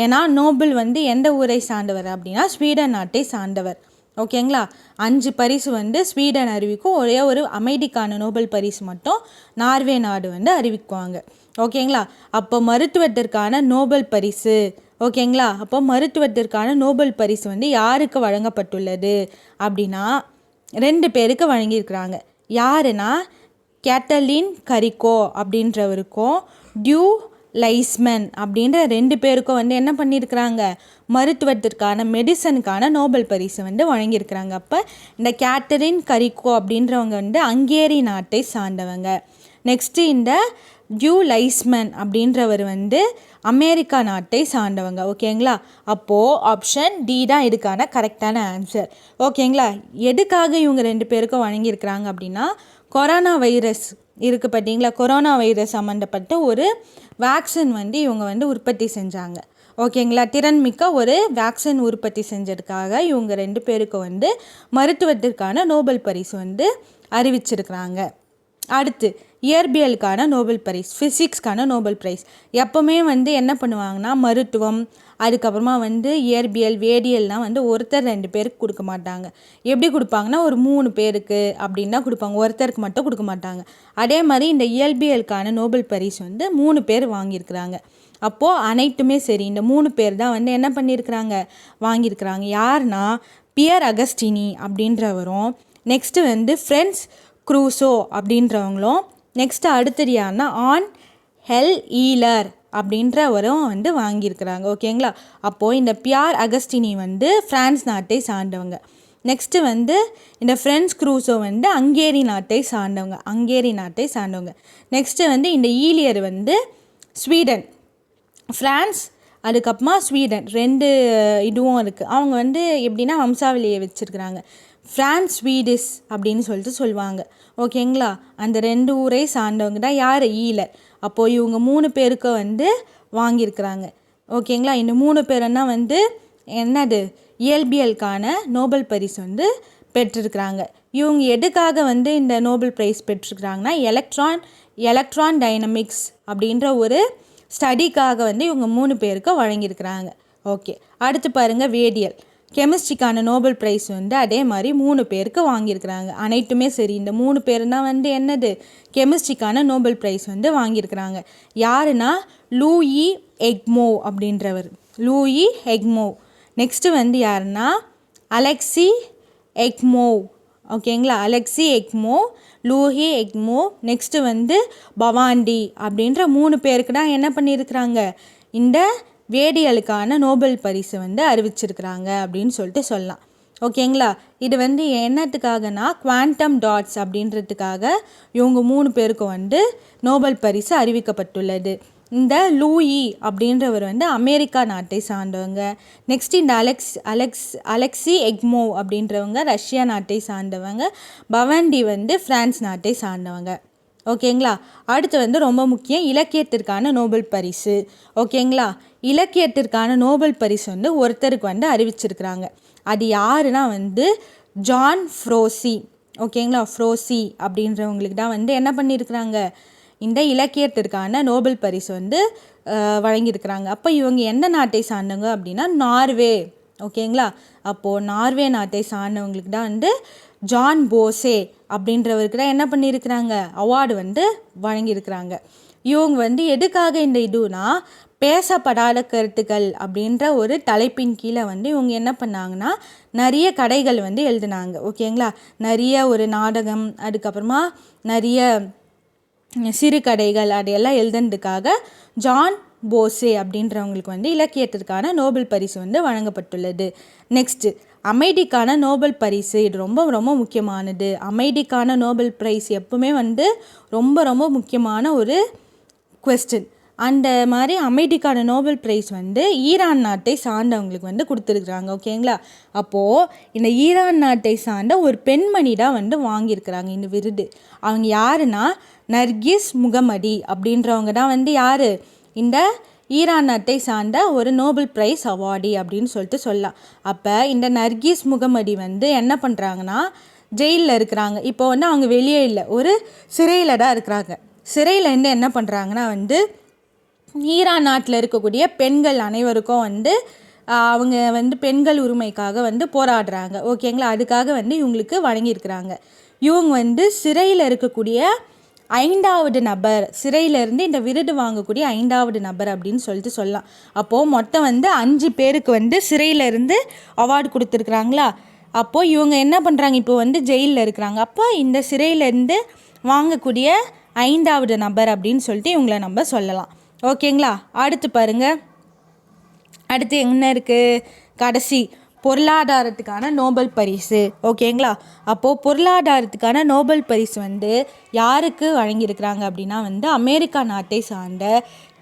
ஏன்னா நோபல் வந்து எந்த ஊரை சார்ந்தவர் அப்படின்னா ஸ்வீடன் நாட்டை சார்ந்தவர். ஓகேங்களா. 5 பரிசு வந்து ஸ்வீடன் அறிவிக்கும். ஒரே ஒரு அமைதிக்கான நோபல் பரிசு மட்டும் நார்வே நாடு வந்து அறிவிக்குவாங்க. ஓகேங்களா. அப்போ மருத்துவத்திற்கான நோபல் பரிசு, ஓகேங்களா, அப்போ மருத்துவத்திற்கான நோபல் பரிசு வந்து யாருக்கு வழங்கப்பட்டுள்ளது அப்படின்னா 2 பேருக்கு வழங்கியிருக்கிறாங்க. யாருன்னா கேட்டலின் கரிக்கோ அப்படின்றவருக்கும் டியூ லைஸ்மன் அப்படின்ற 2 பேருக்கும் வந்து என்ன பண்ணியிருக்கிறாங்க, மருத்துவத்திற்கான மெடிசனுக்கான நோபல் பரிசு வந்து வழங்கியிருக்கிறாங்க. அப்போ இந்த கேட்டரின் கரிக்கோ அப்படின்றவங்க வந்து ஹங்கேரி நாட்டை சார்ந்தவங்க. நெக்ஸ்ட்டு இந்த டியூ லைஸ்மன் அப்படின்றவர் வந்து அமெரிக்கா நாட்டை சார்ந்தவங்க. ஓகேங்களா. அப்போது ஆப்ஷன் டி தான் இதுக்கான கரெக்டான ஆன்சர். ஓகேங்களா. எதுக்காக இவங்க 2 பேருக்கும் வழங்கியிருக்கிறாங்க அப்படின்னா கொரோனா வைரஸ் இருக்குது பார்த்தீங்களா, கொரோனா வைரஸ் சம்மந்தப்பட்ட ஒரு வேக்சின் வந்து இவங்க வந்து உற்பத்தி செஞ்சாங்க. ஓகேங்களா. திறன்மிக்க ஒரு வேக்சின் உற்பத்தி செஞ்சதுக்காக இவங்க 2 பேருக்கும் வந்து மருத்துவத்திற்கான நோபல் பரிசு வந்து அறிவிச்சிருக்கிறாங்க. அடுத்து இயற்பியலுக்கான நோபல் பிரைஸ், ஃபிசிக்ஸ்க்கான நோபல் பிரைஸ். எப்போவுமே வந்து என்ன பண்ணுவாங்கன்னா மருத்துவம், அதுக்கப்புறமா வந்து இயற்பியல், வேதியியல்னால் வந்து ஒருத்தர் 2 பேருக்கு கொடுக்க மாட்டாங்க. எப்படி கொடுப்பாங்கன்னா ஒரு 3 பேருக்கு அப்படின்னு தான் கொடுப்பாங்க, ஒருத்தருக்கு மட்டும் கொடுக்க மாட்டாங்க. அதே மாதிரி இந்த இயற்பியலுக்கான நோபல் பரிசு வந்து 3 பேர் வாங்கியிருக்கிறாங்க. அப்போது அனைத்துமே சரி, இந்த 3 பேர் தான் வந்து என்ன பண்ணியிருக்கிறாங்க, வாங்கியிருக்கிறாங்க. யார்னா பியர் அகஸ்டினி அப்படின்றவரும், நெக்ஸ்ட்டு வந்து ஃப்ரெண்ட்ஸ் க்ரூசோ அப்படின்றவங்களும், நெக்ஸ்ட்டு அடுத்தது யாருன்னா ஆன் ஹெல் ஈலர் அப்படின்றவரும் வந்து வாங்கியிருக்கிறாங்க. ஓகேங்களா. அப்போது இந்த பியர் அகஸ்டினி வந்து ஃப்ரான்ஸ் நாட்டை சார்ந்தவங்க. நெக்ஸ்ட்டு வந்து இந்த ஃப்ரெண்ட்ஸ் க்ரூசோ வந்து ஹங்கேரி நாட்டை சார்ந்தவங்க. நெக்ஸ்ட்டு வந்து இந்த ஈலியர் வந்து ஸ்வீடன், ஃப்ரான்ஸ் அதுக்கப்புறமா ஸ்வீடன் 2 இதுவும் இருக்குது. அவங்க வந்து எப்படின்னா வம்சாவளியை வச்சுருக்கிறாங்க. ஃப்ரான்ஸ் ஸ்வீடிஷ் அப்படின்னு சொல்லிட்டு சொல்லுவாங்க. ஓகேங்களா. அந்த 2 ஊரை சார்ந்தவங்க தான் யார், ஈலர். அப்போது இவங்க 3 பேருக்கு வந்து வாங்கியிருக்கிறாங்க. ஓகேங்களா. இந்த 3 பேருன்னா வந்து என்னது, இயல்பியலுக்கான நோபல் பரிசு வந்து பெற்றிருக்கிறாங்க. இவங்க எதுக்காக வந்து இந்த நோபல் ப்ரைஸ் பெற்றிருக்கிறாங்கன்னா எலக்ட்ரான் டைனமிக்ஸ் அப்படின்ற ஒரு ஸ்டடிக்காக வந்து இவங்க 3 பேருக்கு வழங்கியிருக்கிறாங்க. ஓகே. அடுத்து பாருங்கள் வேதியியல். கெமிஸ்ட்ரிக்கான நோபல் ப்ரைஸ் வந்து அதே மாதிரி 3 பேருக்கு வாங்கியிருக்கிறாங்க. அனைத்துமே சரி, இந்த 3 பேர் தான் வந்து என்னது கெமிஸ்ட்ரிக்கான நோபல் ப்ரைஸ் வந்து வாங்கியிருக்கிறாங்க. யாருன்னா லூயி எக்மோ அப்படின்றவர், லூயி எக்மோ. நெக்ஸ்ட்டு வந்து யாருன்னா அலெக்சி எக்மோவ். ஓகேங்களா, அலெக்சி எக்மோவ், லூயி எக்மோவ், நெக்ஸ்ட்டு வந்து பவாண்டி அப்படின்ற 3 பேருக்கு தான் என்ன பண்ணியிருக்கிறாங்க, இந்த வேதியியலுக்கான நோபல் பரிசு வந்து அறிவிச்சிருக்கிறாங்க அப்படின்னு சொல்லிட்டு சொல்லலாம். ஓகேங்களா, இது வந்து என்னத்துக்காகனா குவாண்டம் டாட்ஸ் அப்படின்றதுக்காக இவங்க 3 பேருக்கும் வந்து நோபல் பரிசு அறிவிக்கப்பட்டுள்ளது. இந்த லூயி அப்படின்றவர் வந்து அமெரிக்கா நாட்டை சார்ந்தவங்க. நெக்ஸ்ட் இந்த அலெக்சி எக்மோவ் அப்படின்றவங்க ரஷ்யா நாட்டை சார்ந்தவங்க. பவாண்டி வந்து பிரான்ஸ் நாட்டை சார்ந்தவங்க. ஓகேங்களா, அடுத்து வந்து ரொம்ப முக்கியம் இலக்கியத்திற்கான நோபல் பரிசு. ஓகேங்களா, இலக்கியத்திற்கான நோபல் பரிசு வந்து ஒருத்தருக்கு வந்து அறிவிச்சிருக்கிறாங்க. அது யாருன்னா வந்து ஜான் ஃப்ரோசி. ஓகேங்களா, ஃப்ரோசி அப்படின்றவங்களுக்கு தான் வந்து என்ன பண்ணியிருக்கிறாங்க, இந்த இலக்கியத்திற்கான நோபல் பரிசு வந்து வழங்கியிருக்கிறாங்க. அப்போ இவங்க எந்த நாட்டை சார்ந்தவங்க அப்படின்னா நார்வே. ஓகேங்களா, அப்போது நார்வே நாட்டை சார்ந்தவங்களுக்கு தான் வந்து ஜான் போசே அப்படின்றவருக்கு தான் என்ன பண்ணியிருக்கிறாங்க, அவார்டு வந்து வழங்கியிருக்கிறாங்க. இவங்க வந்து எதுக்காக இந்த இதுனா பேசப்படாத கருத்துக்கள் அப்படின்ற ஒரு தலைப்பின் கீழே வந்து இவங்க என்ன பண்ணாங்கன்னா நிறைய கதைகள் வந்து எழுதினாங்க. ஓகேங்களா, நிறைய ஒரு நாடகம், அதுக்கப்புறமா நிறைய சிறுகதைகள் அதையெல்லாம் எழுதுனதுக்காக ஜான் போசே அப்படின்றவங்களுக்கு வந்து இலக்கியத்திற்கான நோபல் பரிசு வந்து வழங்கப்பட்டுள்ளது. நெக்ஸ்ட்டு அமைதிக்கான நோபல் பரிசு. இது ரொம்ப ரொம்ப முக்கியமானது. அமைதிக்கான நோபல் பிரைஸ் எப்பவுமே வந்து ரொம்ப ரொம்ப முக்கியமான ஒரு குவெஸ்டின். அந்த மாதிரி அமைதிக்கான நோபல் பிரைஸ் வந்து ஈரான் நாட்டை சார்ந்தவங்களுக்கு வந்து கொடுத்துருக்குறாங்க. ஓகேங்களா, அப்போது இந்த ஈரான் நாட்டை சார்ந்த ஒரு பெண்மணி தான் வந்து வாங்கியிருக்கிறாங்க இந்த விருது. அவங்க யாருன்னா நர்கிஸ் முகமதி அப்படின்றவங்க தான் வந்து யார், இந்த ஈரான் நாட்டை சார்ந்த ஒரு நோபல் பிரைஸ் அவார்டி அப்படின்னு சொல்லிட்டு சொல்லலாம். அப்போ இந்த நர்கிஸ் முகமதி வந்து என்ன பண்ணுறாங்கன்னா ஜெயிலில் இருக்கிறாங்க. இப்போ வந்து அவங்க வெளியே இல்லை, ஒரு சிறையில் தான் இருக்கிறாங்க. சிறையிலேருந்து என்ன பண்ணுறாங்கன்னா வந்து ஈரான் நாட்டில் இருக்கக்கூடிய பெண்கள் அனைவருக்கும் வந்து அவங்க வந்து பெண்கள் உரிமைக்காக வந்து போராடுறாங்க. ஓகேங்களா, அதுக்காக வந்து இவங்களுக்கு வழங்கியிருக்கிறாங்க. இவங்க வந்து சிறையில் இருக்கக்கூடிய 5வது நபர், சிறையிலேருந்து இந்த விருது வாங்கக்கூடிய 5வது நபர் அப்படின்னு சொல்லிட்டு சொல்லலாம். அப்போது மொத்தம் வந்து 5 பேருக்கு வந்து சிறையிலேருந்து அவார்டு கொடுத்துருக்குறாங்களா. அப்போது இவங்க என்ன பண்ணுறாங்க, இப்போ வந்து ஜெயிலில் இருக்கிறாங்க. அப்போ இந்த சிறையிலேருந்து வாங்கக்கூடிய 5வது நபர் அப்படின்னு சொல்லிட்டு இவங்கள நம்ம சொல்லலாம். ஓகேங்களா, அடுத்து பாருங்கள், அடுத்து என்ன இருக்குது, கடைசி பொருளாதாரத்துக்கான நோபல் பரிசு. ஓகேங்களா, அப்போது பொருளாதாரத்துக்கான நோபல் பரிசு வந்து யாருக்கு வழங்கியிருக்கிறாங்க அப்படின்னா வந்து அமெரிக்கா நாட்டை சார்ந்த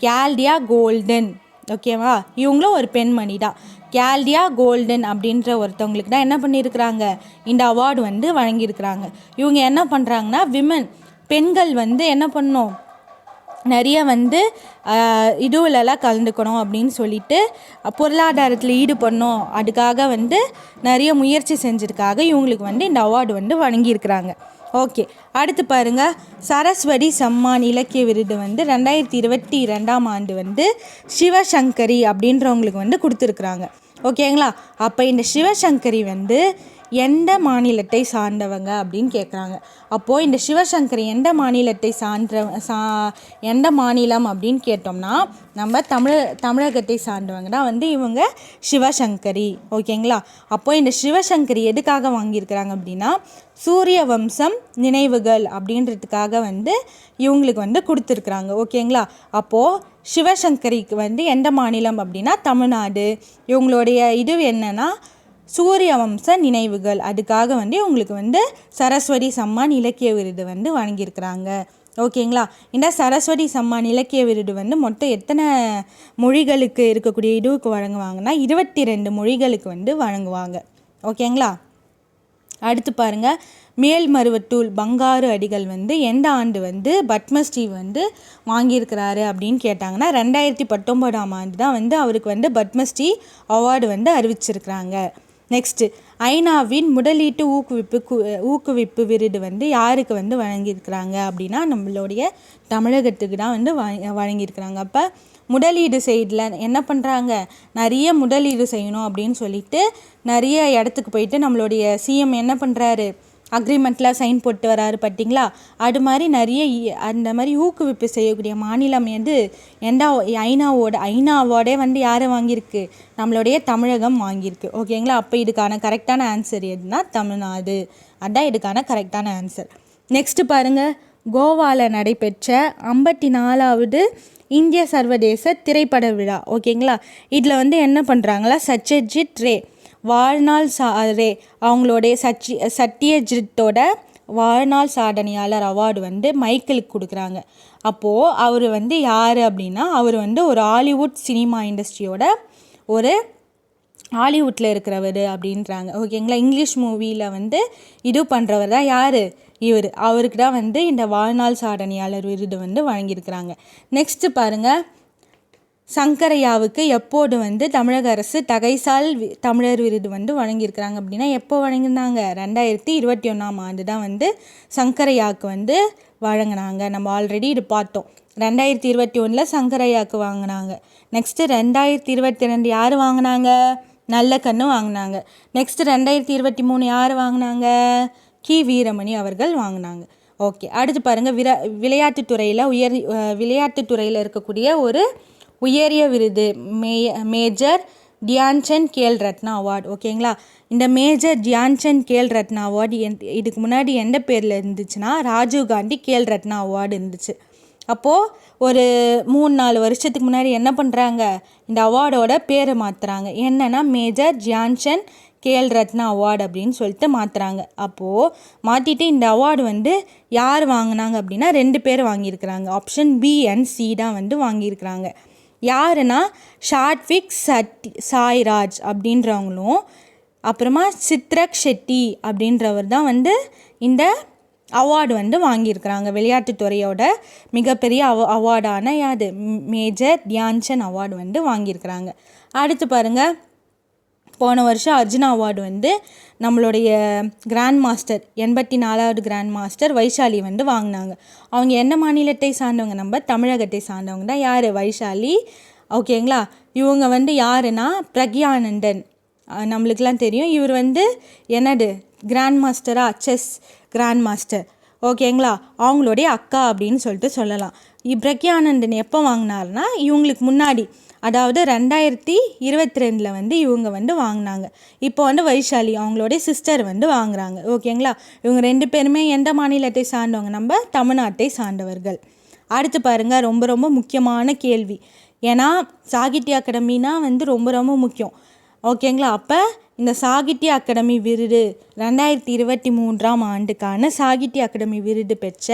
கேல்டியா கோல்டன். ஓகேவா, இவங்களும் ஒரு பெண்மணி தான். கேல்டியா கோல்டன் அப்படின்ற ஒருத்தவங்களுக்கு தான் என்ன பண்ணியிருக்கிறாங்க, இந்த அவார்டு வந்து வழங்கியிருக்கிறாங்க. இவங்க என்ன பண்ணுறாங்கன்னா விமன், பெண்கள் வந்து என்ன பண்ணணும், நிறைய வந்து இதுவிலலாம் கலந்துக்கணும் அப்படின்னு சொல்லிட்டு பொருளாதாரத்தில் ஈடுபடணும், அதுக்காக வந்து நிறைய முயற்சி செஞ்சதுக்காக இவங்களுக்கு வந்து இந்த அவார்டு வந்து வழங்கியிருக்கிறாங்க. ஓகே, அடுத்து பாருங்கள், சரஸ்வதி சம்மான் இலக்கிய விருது வந்து 2022ஆம் ஆண்டு வந்து சிவசங்கரி அப்படின்றவங்களுக்கு வந்து கொடுத்துருக்குறாங்க. ஓகேங்களா, அப்போ இந்த சிவசங்கரி வந்து எந்த மாநிலத்தை சார்ந்தவங்க அப்படின்னு கேட்குறாங்க. அப்போது இந்த சிவசங்கரி எந்த மாநிலத்தை எந்த மாநிலம் அப்படின்னு கேட்டோம்னா நம்ம தமிழகத்தை சார்ந்தவங்க தான் வந்து இவங்க சிவசங்கரி. ஓகேங்களா, அப்போது இந்த சிவசங்கரி எதுக்காக வாங்கியிருக்கிறாங்க அப்படின்னா சூரிய வம்சம் நினைவுகள் அப்படின்றதுக்காக வந்து இவங்களுக்கு வந்து கொடுத்துருக்குறாங்க. ஓகேங்களா, அப்போது சிவசங்கரிக்கு வந்து எந்த மாநிலம் அப்படின்னா தமிழ்நாடு. இவங்களுடைய இது என்னென்னா சூரிய வம்ச நினைவுகள், அதுக்காக வந்து இவங்களுக்கு வந்து சரஸ்வதி சம்மான் இலக்கிய விருது வந்து வழங்கியிருக்கிறாங்க. ஓகேங்களா, இந்த சரஸ்வதி சம்மான் இலக்கிய விருது வந்து மொத்தம் எத்தனை மொழிகளுக்கு இருக்கக்கூடிய இதுவுக்கு வழங்குவாங்கன்னா 22 மொழிகளுக்கு வந்து வழங்குவாங்க. ஓகேங்களா, அடுத்து பாருங்கள், மேல்மருவத்தூர் பங்காரு அடிகள் வந்து எந்த ஆண்டு வந்து பத்மஸ்ரீ வந்து வாங்கியிருக்கிறாரு அப்படின்னு கேட்டாங்கன்னா 2019ஆம் ஆண்டு தான் வந்து அவருக்கு வந்து பத்மஸ்ரீ அவார்டு வந்து அறிவிச்சிருக்கிறாங்க. நெக்ஸ்ட்டு ஐநாவின் முதலீட்டு ஊக்குவிப்பு விருது வந்து யாருக்கு வந்து வழங்கியிருக்கிறாங்க அப்படின்னா நம்மளுடைய தமிழகத்துக்கு தான் வந்து வழங்கியிருக்கிறாங்க. அப்போ முதலீடு சைடில் என்ன பண்ணுறாங்க, நிறைய முதலீடு செய்யணும் அப்படின்னு சொல்லிட்டு நிறைய இடத்துக்கு போயிட்டு நம்மளுடைய சிஎம் என்ன பண்ணுறாரு, அக்ரிமெண்ட்டில் சைன் போட்டு வராரு பார்த்தீங்களா, அது மாதிரி நிறைய அந்த மாதிரி ஊக்குவிப்பு செய்யக்கூடிய மாநிலம் எது, ஐநா அவார்டே வந்து யாரை வாங்கியிருக்கு, நம்மளுடைய தமிழகம் வாங்கியிருக்கு. ஓகேங்களா. அப்போ இதுக்கான கரெக்டான ஆன்சர் எதுனா தமிழ்நாடு. அதுதான் இதுக்கான கரெக்டான ஆன்சர். நெக்ஸ்ட்டு பாருங்கள், கோவாவில் நடைபெற்ற 54வது இந்திய சர்வதேச திரைப்பட விழா. ஓகேங்களா. இதில் வந்து என்ன பண்ணுறாங்களா, சத்யஜித் ரே வாழ்நாள் ரே அவங்களுடைய சத்யஜித்தோட வாழ்நாள் சாதனையாளர் அவார்டு வந்து மைக்கேலுக்கு கொடுக்குறாங்க. அப்போது அவர் வந்து யார் அப்படின்னா, அவர் வந்து ஒரு ஹாலிவுட் சினிமா இண்டஸ்ட்ரியோட ஒரு ஹாலிவுட்டில் இருக்கிறவர் அப்படின்றாங்க. ஓகேங்களா. இங்கிலீஷ் மூவியில் வந்து இது பண்ணுறவர் தான் யார், அவருக்கு தான் வந்து இந்த வாழ்நாள் சாதனையாளர் விருது வந்து வழங்கியிருக்கிறாங்க. நெக்ஸ்ட்டு பாருங்கள், சங்கரையாவுக்கு எப்போது வந்து தமிழக அரசு தகைசால் தமிழர் விருது வந்து வழங்கியிருக்கிறாங்க அப்படின்னா, எப்போ வழங்கியிருந்தாங்க, 2021 தான் வந்து சங்கரையாவுக்கு வந்து வழங்கினாங்க. நம்ம ஆல்ரெடி இது பார்த்தோம். 2021 சங்கரையாவுக்கு வாங்கினாங்க. நெக்ஸ்ட்டு 2022 யார் வாங்கினாங்க, நல்ல கண்ணு வாங்கினாங்க. நெக்ஸ்ட்டு 2023 யார் வாங்கினாங்க, கி வீரமணி அவர்கள் வாங்கினாங்க. ஓகே. அடுத்து பாருங்கள், விளையாட்டுத்துறையில் இருக்கக்கூடிய ஒரு உயரிய விருது மேஜர் தியான்சந்த் கேல் ரத்னா அவார்டு. ஓகேங்களா. இந்த மேஜர் தியான்சந்த் கேல் ரத்னா அவார்டு இதுக்கு முன்னாடி எந்த பேரில் இருந்துச்சுன்னா, ராஜீவ்காந்தி கேல் ரத்னா அவார்டு இருந்துச்சு. அப்போது ஒரு 3-4 வருஷத்துக்கு முன்னாடி என்ன பண்ணுறாங்க, இந்த அவார்டோட பேரை மாற்றுறாங்க. என்னென்னா மேஜர் தியான்சந்த் கேல் ரத்னா அவார்டு அப்படின்னு சொல்லிட்டு மாற்றுறாங்க. அப்போது மாற்றிட்டு இந்த அவார்டு வந்து யார் வாங்கினாங்க அப்படின்னா, 2 பேர் வாங்கியிருக்கிறாங்க. ஆப்ஷன் பி அண்ட் சி தான் வந்து வாங்கியிருக்கிறாங்க. யாருன்னா, ஷாட்விக் சாய்ராஜ் அப்படின்றவங்களும் அப்புறமா சித்ரக் ஷெட்டி அப்படின்றவர் தான் வந்து இந்த அவார்டு வந்து வாங்கியிருக்கிறாங்க. விளையாட்டுத்துறையோட மிகப்பெரிய அவார்டான யாது மேஜர் தியான்சந்த் அவார்டு வந்து வாங்கியிருக்கிறாங்க. அடுத்து பாருங்கள், போன வருஷம் அர்ஜுனா அவார்டு வந்து நம்மளுடைய கிராண்ட் மாஸ்டர் 84வது கிராண்ட் மாஸ்டர் வைஷாலி வந்து வாங்கினாங்க. அவங்க என்ன மாநிலத்தை சார்ந்தவங்க, நம்ம தமிழகத்தை சார்ந்தவங்க தான். யார், வைஷாலி. ஓகேங்களா. இவங்க வந்து யாருன்னா பிரக்யானந்தன், நம்மளுக்கெல்லாம் தெரியும். இவர் வந்து என்னது கிராண்ட் மாஸ்டரா, செஸ் கிராண்ட் மாஸ்டர். ஓகேங்களா. அவங்களுடைய அக்கா அப்படின்னு சொல்லிட்டு சொல்லலாம். பிரக்யானந்தன் எப்போ வாங்கினார்னா, இவங்களுக்கு முன்னாடி, அதாவது 2022 வந்து இவங்க வந்து வாங்கினாங்க. இப்போ வந்து வைஷாலி அவங்களுடைய சிஸ்டர் வந்து வாங்குறாங்க. ஓகேங்களா. இவங்க 2 பேருமே எந்த மாநிலத்தை சார்ந்தவங்க, நம்ம தமிழ்நாட்டை சார்ந்தவர்கள். அடுத்து பாருங்கள், ரொம்ப ரொம்ப முக்கியமான கேள்வி. ஏன்னா சாகித்ய அகாடமினா வந்து ரொம்ப ரொம்ப முக்கியம். ஓகேங்களா. அப்போ இந்த சாகித்ய அகாடமி விருது 2023 சாகித்ய அகாடமி விருது பெற்ற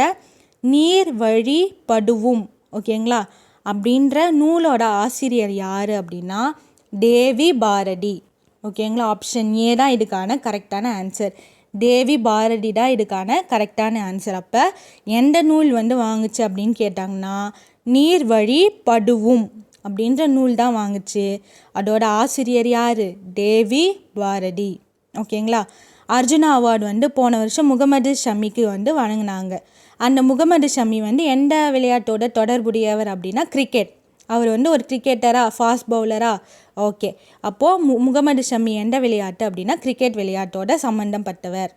நீர் வழி படுவும், ஓகேங்களா, அப்படின்ற நூலோட ஆசிரியர் யார் அப்படின்னா தேவி பாரதி. ஓகேங்களா. ஆப்ஷன் ஏ தான் இதுக்கான கரெக்டான ஆன்சர். தேவி பாரதி தான் இதுக்கான கரெக்டான ஆன்சர். அப்போ எந்த நூல் வந்து வாங்குச்சு அப்படின்னு கேட்டாங்கன்னா, நீர் வழி படுவும் அப்படின்ற நூல் தான் வாங்குச்சு. அதோட ஆசிரியர் யார், தேவி பாரதி. ஓகேங்களா. அர்ஜுனா அவார்டு வந்து போன வருஷம் முகமது ஷமிக்கு வந்து வழங்கினாங்க. அந்த முகமது ஷமி வந்து எந்த விளையாட்டோட தொடர்புடையவர் அப்படின்னா கிரிக்கெட். அவர் வந்து ஒரு கிரிக்கெட்டரா, ஃபாஸ்ட் பவுலரா. ஓகே. அப்போது முகமது ஷமி எந்த விளையாட்டு அப்படின்னா கிரிக்கெட் விளையாட்டோட சம்மந்தப்பட்டவர்.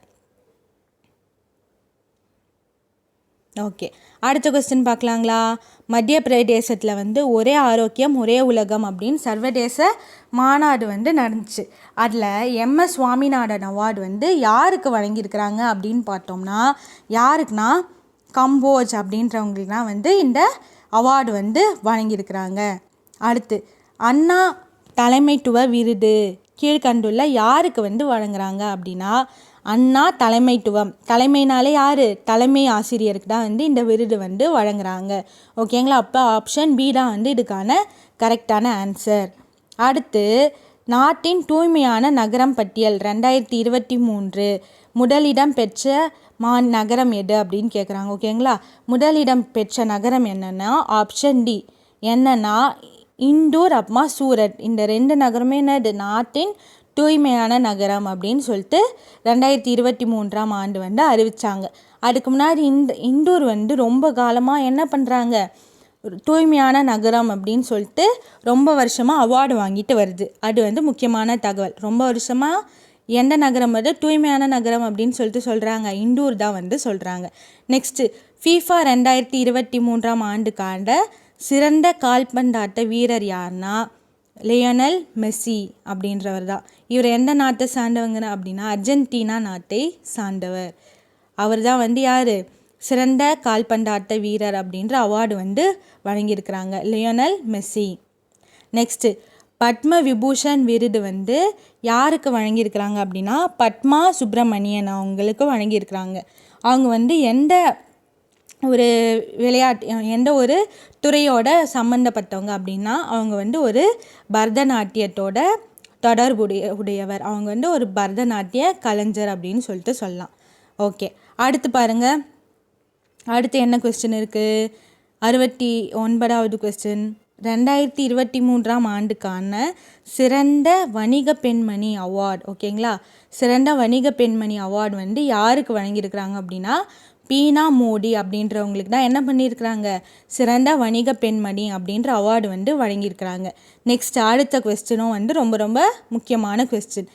ஓகே. அடுத்த கொஸ்டின் பார்க்கலாங்களா. மத்திய பிரதேசத்தில் வந்து ஒரே ஆரோக்கியம் ஒரே உலகம் அப்படின்னு சர்வதேச மாநாடு வந்து நடந்துச்சு. அதில் MS சுவாமிநாதன் அவார்டு வந்து யாருக்கு வழங்கியிருக்கிறாங்க அப்படின்னு பார்த்தோம்னா, யாருக்குன்னா கம்போஜ் அப்படின்றவங்களுக்கு தான் வந்து இந்த அவார்டு வந்து வழங்கியிருக்கிறாங்க. அடுத்து அண்ணா தலைமைத்துவ விருது கீழ்கண்டுள்ள யாருக்கு வந்து வழங்குறாங்க அப்படின்னா, அண்ணா தலைமைத்துவம், தலைமைனாலே யார், தலைமை ஆசிரியருக்கு தான் வந்து இந்த விருது வந்து வழங்குறாங்க. ஓகேங்களா. அப்போ ஆப்ஷன் பி தான் வந்து இதுக்கான கரெக்டான ஆன்சர். அடுத்து நாட்டின் தூய்மையான நகரம் பட்டியல் 2023 முதலிடம் பெற்ற நகரம் எது அப்படின்னு கேட்குறாங்க. ஓகேங்களா. முதலிடம் பெற்ற நகரம் என்னென்னா ஆப்ஷன் டி. என்னன்னா இந்தூர், அப்புறமா சூரத். இந்த 2 நகரமே என்னது, நாட்டின் தூய்மையான நகரம் அப்படின்னு சொல்லிட்டு 2023 வந்து அறிவித்தாங்க. அதுக்கு முன்னாடி இந்தூர் வந்து ரொம்ப காலமாக என்ன பண்ணுறாங்க, தூய்மையான நகரம் அப்படின்னு சொல்லிட்டு ரொம்ப வருஷமாக அவார்டு வாங்கிட்டு வருது. அது வந்து முக்கியமான தகவல். ரொம்ப வருஷமாக எந்த நகரம் வந்து தூய்மையான நகரம் அப்படின்னு சொல்லிட்டு சொல்கிறாங்க, இண்டூர் தான் வந்து சொல்கிறாங்க. நெக்ஸ்ட்டு FIFA 2023 ஆண்டுக்கான சிறந்த கால்பந்தாட்ட வீரர் யாருன்னா லியோனல் மெஸ்ஸி அப்படின்றவர் தான். இவர் எந்த நாட்டை சார்ந்தவங்க அப்படின்னா அர்ஜென்டினா நாட்டை சார்ந்தவர். அவர் தான் வந்து யார், சிறந்த கால்பந்தாட்ட வீரர் அப்படின்ற அவார்டு வந்து வழங்கியிருக்கிறாங்க, Lionel Messi. Next Padma Vibhushan விருது வந்து யாருக்கு வழங்கியிருக்கிறாங்க அப்படின்னா பத்மா சுப்பிரமணியன் அவங்களுக்கு வழங்கியிருக்கிறாங்க. அவங்க வந்து எந்த ஒரு எந்த ஒரு துறையோட சம்மந்தப்பட்டவங்க அப்படின்னா அவங்க வந்து ஒரு பரதநாட்டியத்தோட உடையவர். அவங்க வந்து ஒரு பரதநாட்டிய கலைஞர் அப்படின்னு சொல்லிட்டு சொல்லலாம். ஓகே, அடுத்து பாருங்கள், அடுத்து என்ன கொஸ்டின் இருக்குது, 69வது கொஸ்டின். 2023 ஆண்டுக்கான சிறந்த வணிக பெண்மணி அவார்டு. ஓகேங்களா, சிறந்த வணிக பெண்மணி அவார்டு வந்து யாருக்கு வழங்கியிருக்கிறாங்க அப்படின்னா பீனா மோடி அப்படின்றவங்களுக்கு தான் என்ன பண்ணியிருக்கிறாங்க, சிறந்த வணிக பெண்மணி அப்படின்ற அவார்டு வந்து வழங்கியிருக்கிறாங்க. நெக்ஸ்ட் அடுத்த கொஸ்டினும் வந்து ரொம்ப ரொம்ப முக்கியமான கொஸ்டின்.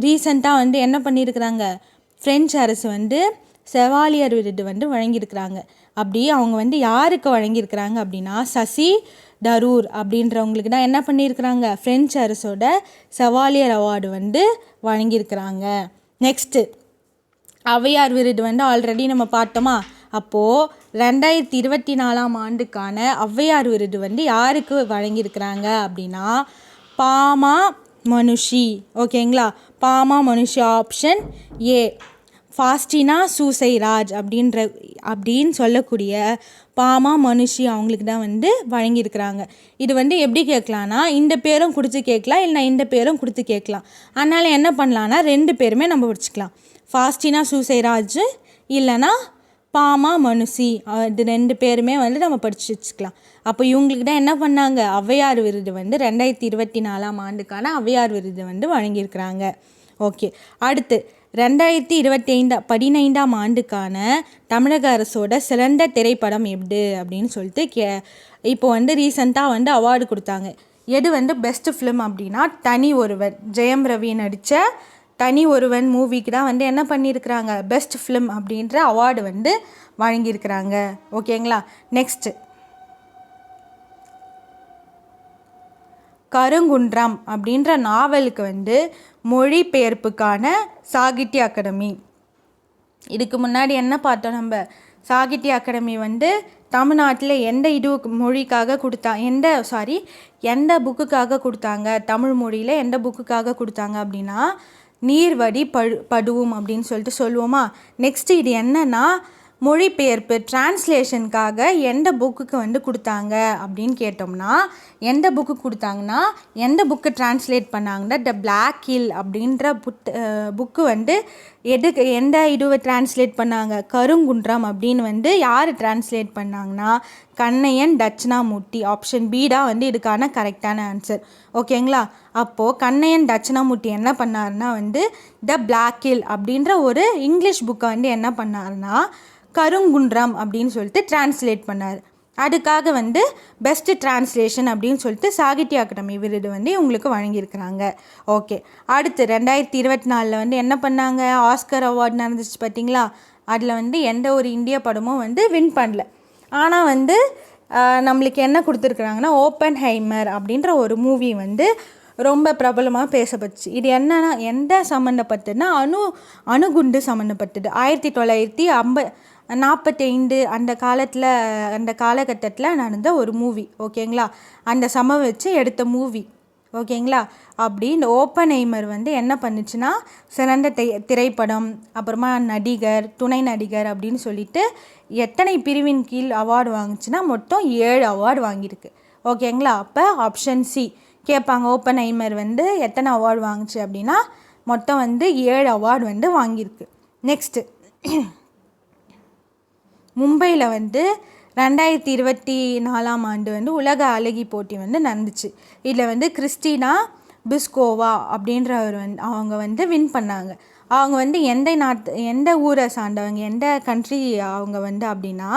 ரீசெண்டாக வந்து என்ன பண்ணியிருக்கிறாங்க, ஃப்ரெஞ்சு அரசு வந்து செவாலியர் விருது வந்து வழங்கியிருக்கிறாங்க. அப்படி அவங்க வந்து யாருக்கு வழங்கியிருக்கிறாங்க அப்படின்னா சசி தரூர் அப்படின்றவங்களுக்கு தான் என்ன பண்ணியிருக்கிறாங்க, ஃப்ரெஞ்சு அரசோட செவாலியர் அவார்டு வந்து வழங்கியிருக்கிறாங்க. நெக்ஸ்ட்டு ஔவையார் விருது வந்து ஆல்ரெடி நம்ம பார்த்தோமா. அப்போது 2024 ஆண்டுக்கான ஔவையார் விருது வந்து யாருக்கு வழங்கியிருக்கிறாங்க அப்படின்னா பாமா மனுஷி. ஓகேங்களா, பாமா மனுஷி ஆப்ஷன் ஏ. ஃபாஸ்டினா சூசைராஜ் அப்படின்னு சொல்லக்கூடிய பாமா மனுஷி அவங்களுக்கு தான் வந்து வழங்கியிருக்கிறாங்க. இது வந்து எப்படி கேட்கலான்னா இந்த பேரும் கொடுத்து கேட்கலாம், இல்லைனா இந்த பேரும் கொடுத்து கேட்கலாம். அதனால் என்ன பண்ணலான்னா 2 பேருமே நம்ம வச்சுக்கலாம், ஃபாஸ்டினா சூசைராஜ் இல்லைனா பாமா மனுஷி, இது 2 பேருமே வந்து நம்ம படித்து வச்சுக்கலாம். அப்போ இவங்களுக்கு தான் என்ன பண்ணாங்க, ஔவையார் விருது வந்து 2024 ஆண்டுக்கான ஔவையார் விருது வந்து வழங்கியிருக்கிறாங்க. ஓகே, அடுத்து 2015 ஆண்டுக்கான தமிழக அரசோட சிறந்த திரைப்படம் எது அப்படின்னு சொல்லிட்டு இப்போ வந்து ரீசெண்டாக வந்து அவார்டு கொடுத்தாங்க. எது வந்து பெஸ்ட் ஃபிலிம் அப்படின்னா தனி ஒருவன், ஜெயம் ரவி நடித்த தனி ஒருவன் மூவிக்கு தான் வந்து என்ன பண்ணியிருக்கிறாங்க, பெஸ்ட் ஃபிலிம் அப்படின்ற அவார்டு வந்து வழங்கியிருக்கிறாங்க. ஓகேங்களா, நெக்ஸ்ட்டு கருங்குன்றம் அப்படின்ற நாவலுக்கு வந்து மொழிபெயர்ப்புக்கான சாகித்ய அகாடமி. இதுக்கு முன்னாடி என்ன பார்த்தோம் நம்ம, சாகித்ய அகாடமி வந்து தமிழ்நாட்டில் எந்த மொழிக்காக எந்த புக்குக்காக கொடுத்தாங்க, தமிழ் மொழியில் எந்த புக்குக்காக கொடுத்தாங்க அப்படின்னா நீர்வடி படுவும் அப்படின்னு சொல்லிட்டு சொல்லுவோமா. நெக்ஸ்ட்டு இது என்னன்னா மொழிபெயர்ப்பு டிரான்ஸ்லேஷனுக்காக எந்த புக்குக்கு வந்து கொடுத்தாங்க அப்படின்னு கேட்டோம்னா எந்த புக்கு கொடுத்தாங்கன்னா எந்த புக்கு டிரான்ஸ்லேட் பண்ணாங்கன்னா த பிளாக் ஹில் அப்படின்ற புக்கு வந்து எந்த இதுவை டிரான்ஸ்லேட் பண்ணாங்க, கருங்குன்றம் அப்படின்னு வந்து யார் டிரான்ஸ்லேட் பண்ணாங்கன்னா கண்ணையன் தட்சிணாமூர்த்தி. ஆப்ஷன் பி தான் வந்து இதுக்கான கரெக்டான ஆன்சர். ஓகேங்களா, அப்போது கண்ணையன் தட்சிணாமூர்த்தி என்ன பண்ணாருன்னா வந்து த பிளாக் ஹில் அப்படின்ற ஒரு இங்கிலீஷ் புக்கை வந்து என்ன பண்ணாருன்னா கருங்குன்றம் அப்படின்னு சொல்லிட்டு டிரான்ஸ்லேட் பண்ணார். அதுக்காக வந்து பெஸ்ட்டு டிரான்ஸ்லேஷன் அப்படின்னு சொல்லிட்டு சாகித்ய அகாடமி விருது வந்து இவங்களுக்கு வழங்கியிருக்கிறாங்க. ஓகே, அடுத்து 2024 வந்து என்ன பண்ணாங்க, ஆஸ்கர் அவார்டு நடந்துச்சு பார்த்தீங்களா. அதில் வந்து எந்த ஒரு இந்திய படமும் வந்து வின் பண்ணல. ஆனால் வந்து நம்மளுக்கு என்ன கொடுத்துருக்குறாங்கன்னா ஓப்பன்ஹைமர் அப்படின்ற ஒரு மூவி வந்து ரொம்ப பிரபலமாக பேசப்பட்டுச்சு. இது என்னன்னா எந்த சம்மந்தப்பட்டதுன்னா அணுகுண்டு சம்மந்தப்பட்டது. 1945 அந்த காலகட்டத்தில் நடந்த ஒரு மூவி. ஓகேங்களா, அந்த சம்பவம் வச்சு எடுத்த மூவி. ஓகேங்களா, அப்படி இந்த ஓப்பன்ஹைமர் வந்து என்ன பண்ணுச்சுன்னா சிறந்த திரைப்படம், அப்புறமா நடிகர், துணை நடிகர் அப்படின்னு சொல்லிட்டு எத்தனை பிரிவின் கீழ் அவார்டு வாங்குச்சுன்னா மொத்தம் 7 அவார்டு வாங்கியிருக்கு. ஓகேங்களா, அப்போ ஆப்ஷன் சி கேட்பாங்க, ஓப்பன்ஹைமர் வந்து எத்தனை அவார்டு வாங்குச்சு அப்படின்னா மொத்தம் வந்து 7 அவார்டு வந்து வாங்கியிருக்கு. நெக்ஸ்ட்டு மும்பையில் வந்து 2024 ஆண்டு வந்து உலக அழகி போட்டி வந்து நடந்துச்சு. இதில் வந்து கிறிஸ்டினா பிஸ்கோவா அப்படின்றவர் அவங்க வந்து வின் பண்ணாங்க. அவங்க வந்து எந்த ஊரை சார்ந்தவங்க, எந்த கண்ட்ரி அவங்க வந்து அப்படின்னா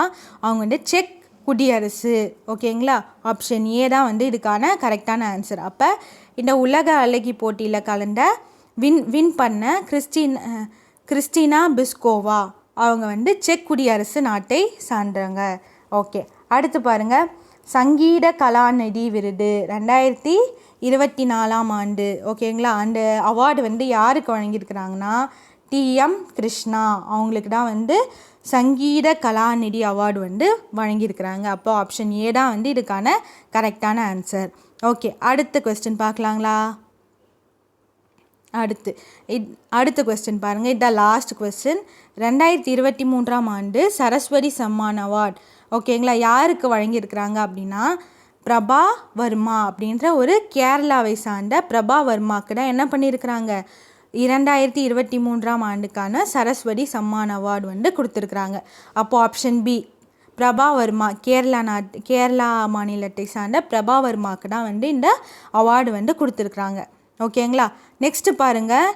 அவங்க வந்து செக் குடியரசு. ஓகேங்களா, ஆப்ஷன் ஏ தான் வந்து இதுக்கான கரெக்டான ஆன்சர். அப்போ இந்த உலக அழகி போட்டியில் கலந்த வின் பண்ண கிறிஸ்டினா பிஸ்கோவா அவங்க வந்து செக் குடியரசு நாட்டை சார்ந்தவங்க. ஓகே, அடுத்து பாருங்கள், சங்கீத கலாநிதி விருது 2024 ஆண்டு. ஓகேங்களா, அந்த அவார்டு வந்து யாருக்கு வழங்கியிருக்கிறாங்கன்னா TM கிருஷ்ணா அவங்களுக்கு தான் வந்து சங்கீத கலாநிதி அவார்டு வந்து வழங்கியிருக்கிறாங்க. அப்போ ஆப்ஷன் ஏ தான் வந்து இதுக்கான கரெக்டான ஆன்சர். ஓகே, அடுத்த கொஸ்டின் பார்க்கலாங்களா? அடுத்த கொஸ்டின் பாருங்கள், இதுதான் லாஸ்ட் கொஸ்டின். 2023 ஆண்டு சரஸ்வதி சம்மான் அவார்டு ஓகேங்களா யாருக்கு வழங்கியிருக்கிறாங்க அப்படின்னா பிரபா வர்மா அப்படின்ற ஒரு கேரளாவை சார்ந்த பிரபா வர்மாவுக்கு தான் என்ன பண்ணியிருக்கிறாங்க 2023 ஆண்டுக்கான சரஸ்வதி சம்மான் அவார்டு வந்து கொடுத்துருக்குறாங்க. அப்போது ஆப்ஷன் பி பிரபா வர்மா கேரளா மாநிலத்தை சார்ந்த பிரபா வர்மாவுக்கு தான் வந்து இந்த அவார்டு வந்து கொடுத்துருக்குறாங்க. ஓகேங்களா, நெக்ஸ்ட்டு பாருங்கள்,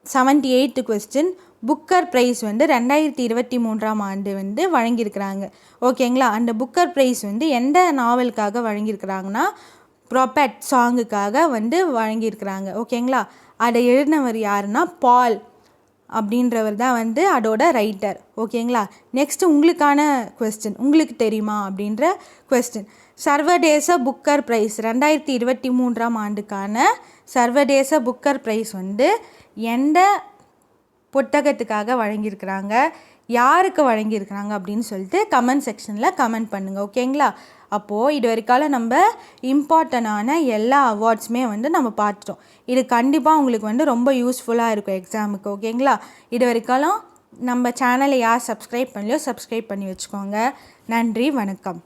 78th கொஸ்டின். புக்கர் ப்ரைஸ் வந்து 2023 ஆண்டு வந்து வழங்கியிருக்கிறாங்க. ஓகேங்களா, அந்த புக்கர் ப்ரைஸ் வந்து எந்த நாவலுக்காக வழங்கியிருக்கிறாங்கன்னா ப்ராப்பர்ட் சாங்குக்காக வந்து வழங்கியிருக்கிறாங்க. ஓகேங்களா, அதை எழுதினவர் யாருன்னா பால் அப்படின்றவர் தான் வந்து அதோட ரைட்டர். ஓகேங்களா, நெக்ஸ்ட்டு உங்களுக்கான கொஸ்டின், உங்களுக்கு தெரியுமா அப்படின்ற கொஸ்டின். சர்வதேச புக்கர் ப்ரைஸ் 2023 ஆண்டுக்கான சர்வதேச புக்கர் ப்ரைஸ் வந்து எந்த புத்தகத்துக்காக வழங்கியிருக்கிறாங்க, யாருக்கு வழங்கியிருக்கிறாங்க அப்படின்னு சொல்லிட்டு கமெண்ட் செக்ஷனில் கமெண்ட் பண்ணுங்கள். ஓகேங்களா, அப்போது இது வரைக்கால நம்ம இம்பார்ட்டண்டான எல்லா அவார்ட்ஸுமே வந்து நம்ம பார்த்துட்டோம். இது கண்டிப்பாக உங்களுக்கு வந்து ரொம்ப யூஸ்ஃபுல்லாக இருக்கும் எக்ஸாமுக்கு. ஓகேங்களா, இது வரைக்காலும் நம்ம சேனலை யார் சப்ஸ்கிரைப் பண்ணலையோ சப்ஸ்கிரைப் பண்ணி வச்சுக்கோங்க. நன்றி, வணக்கம்.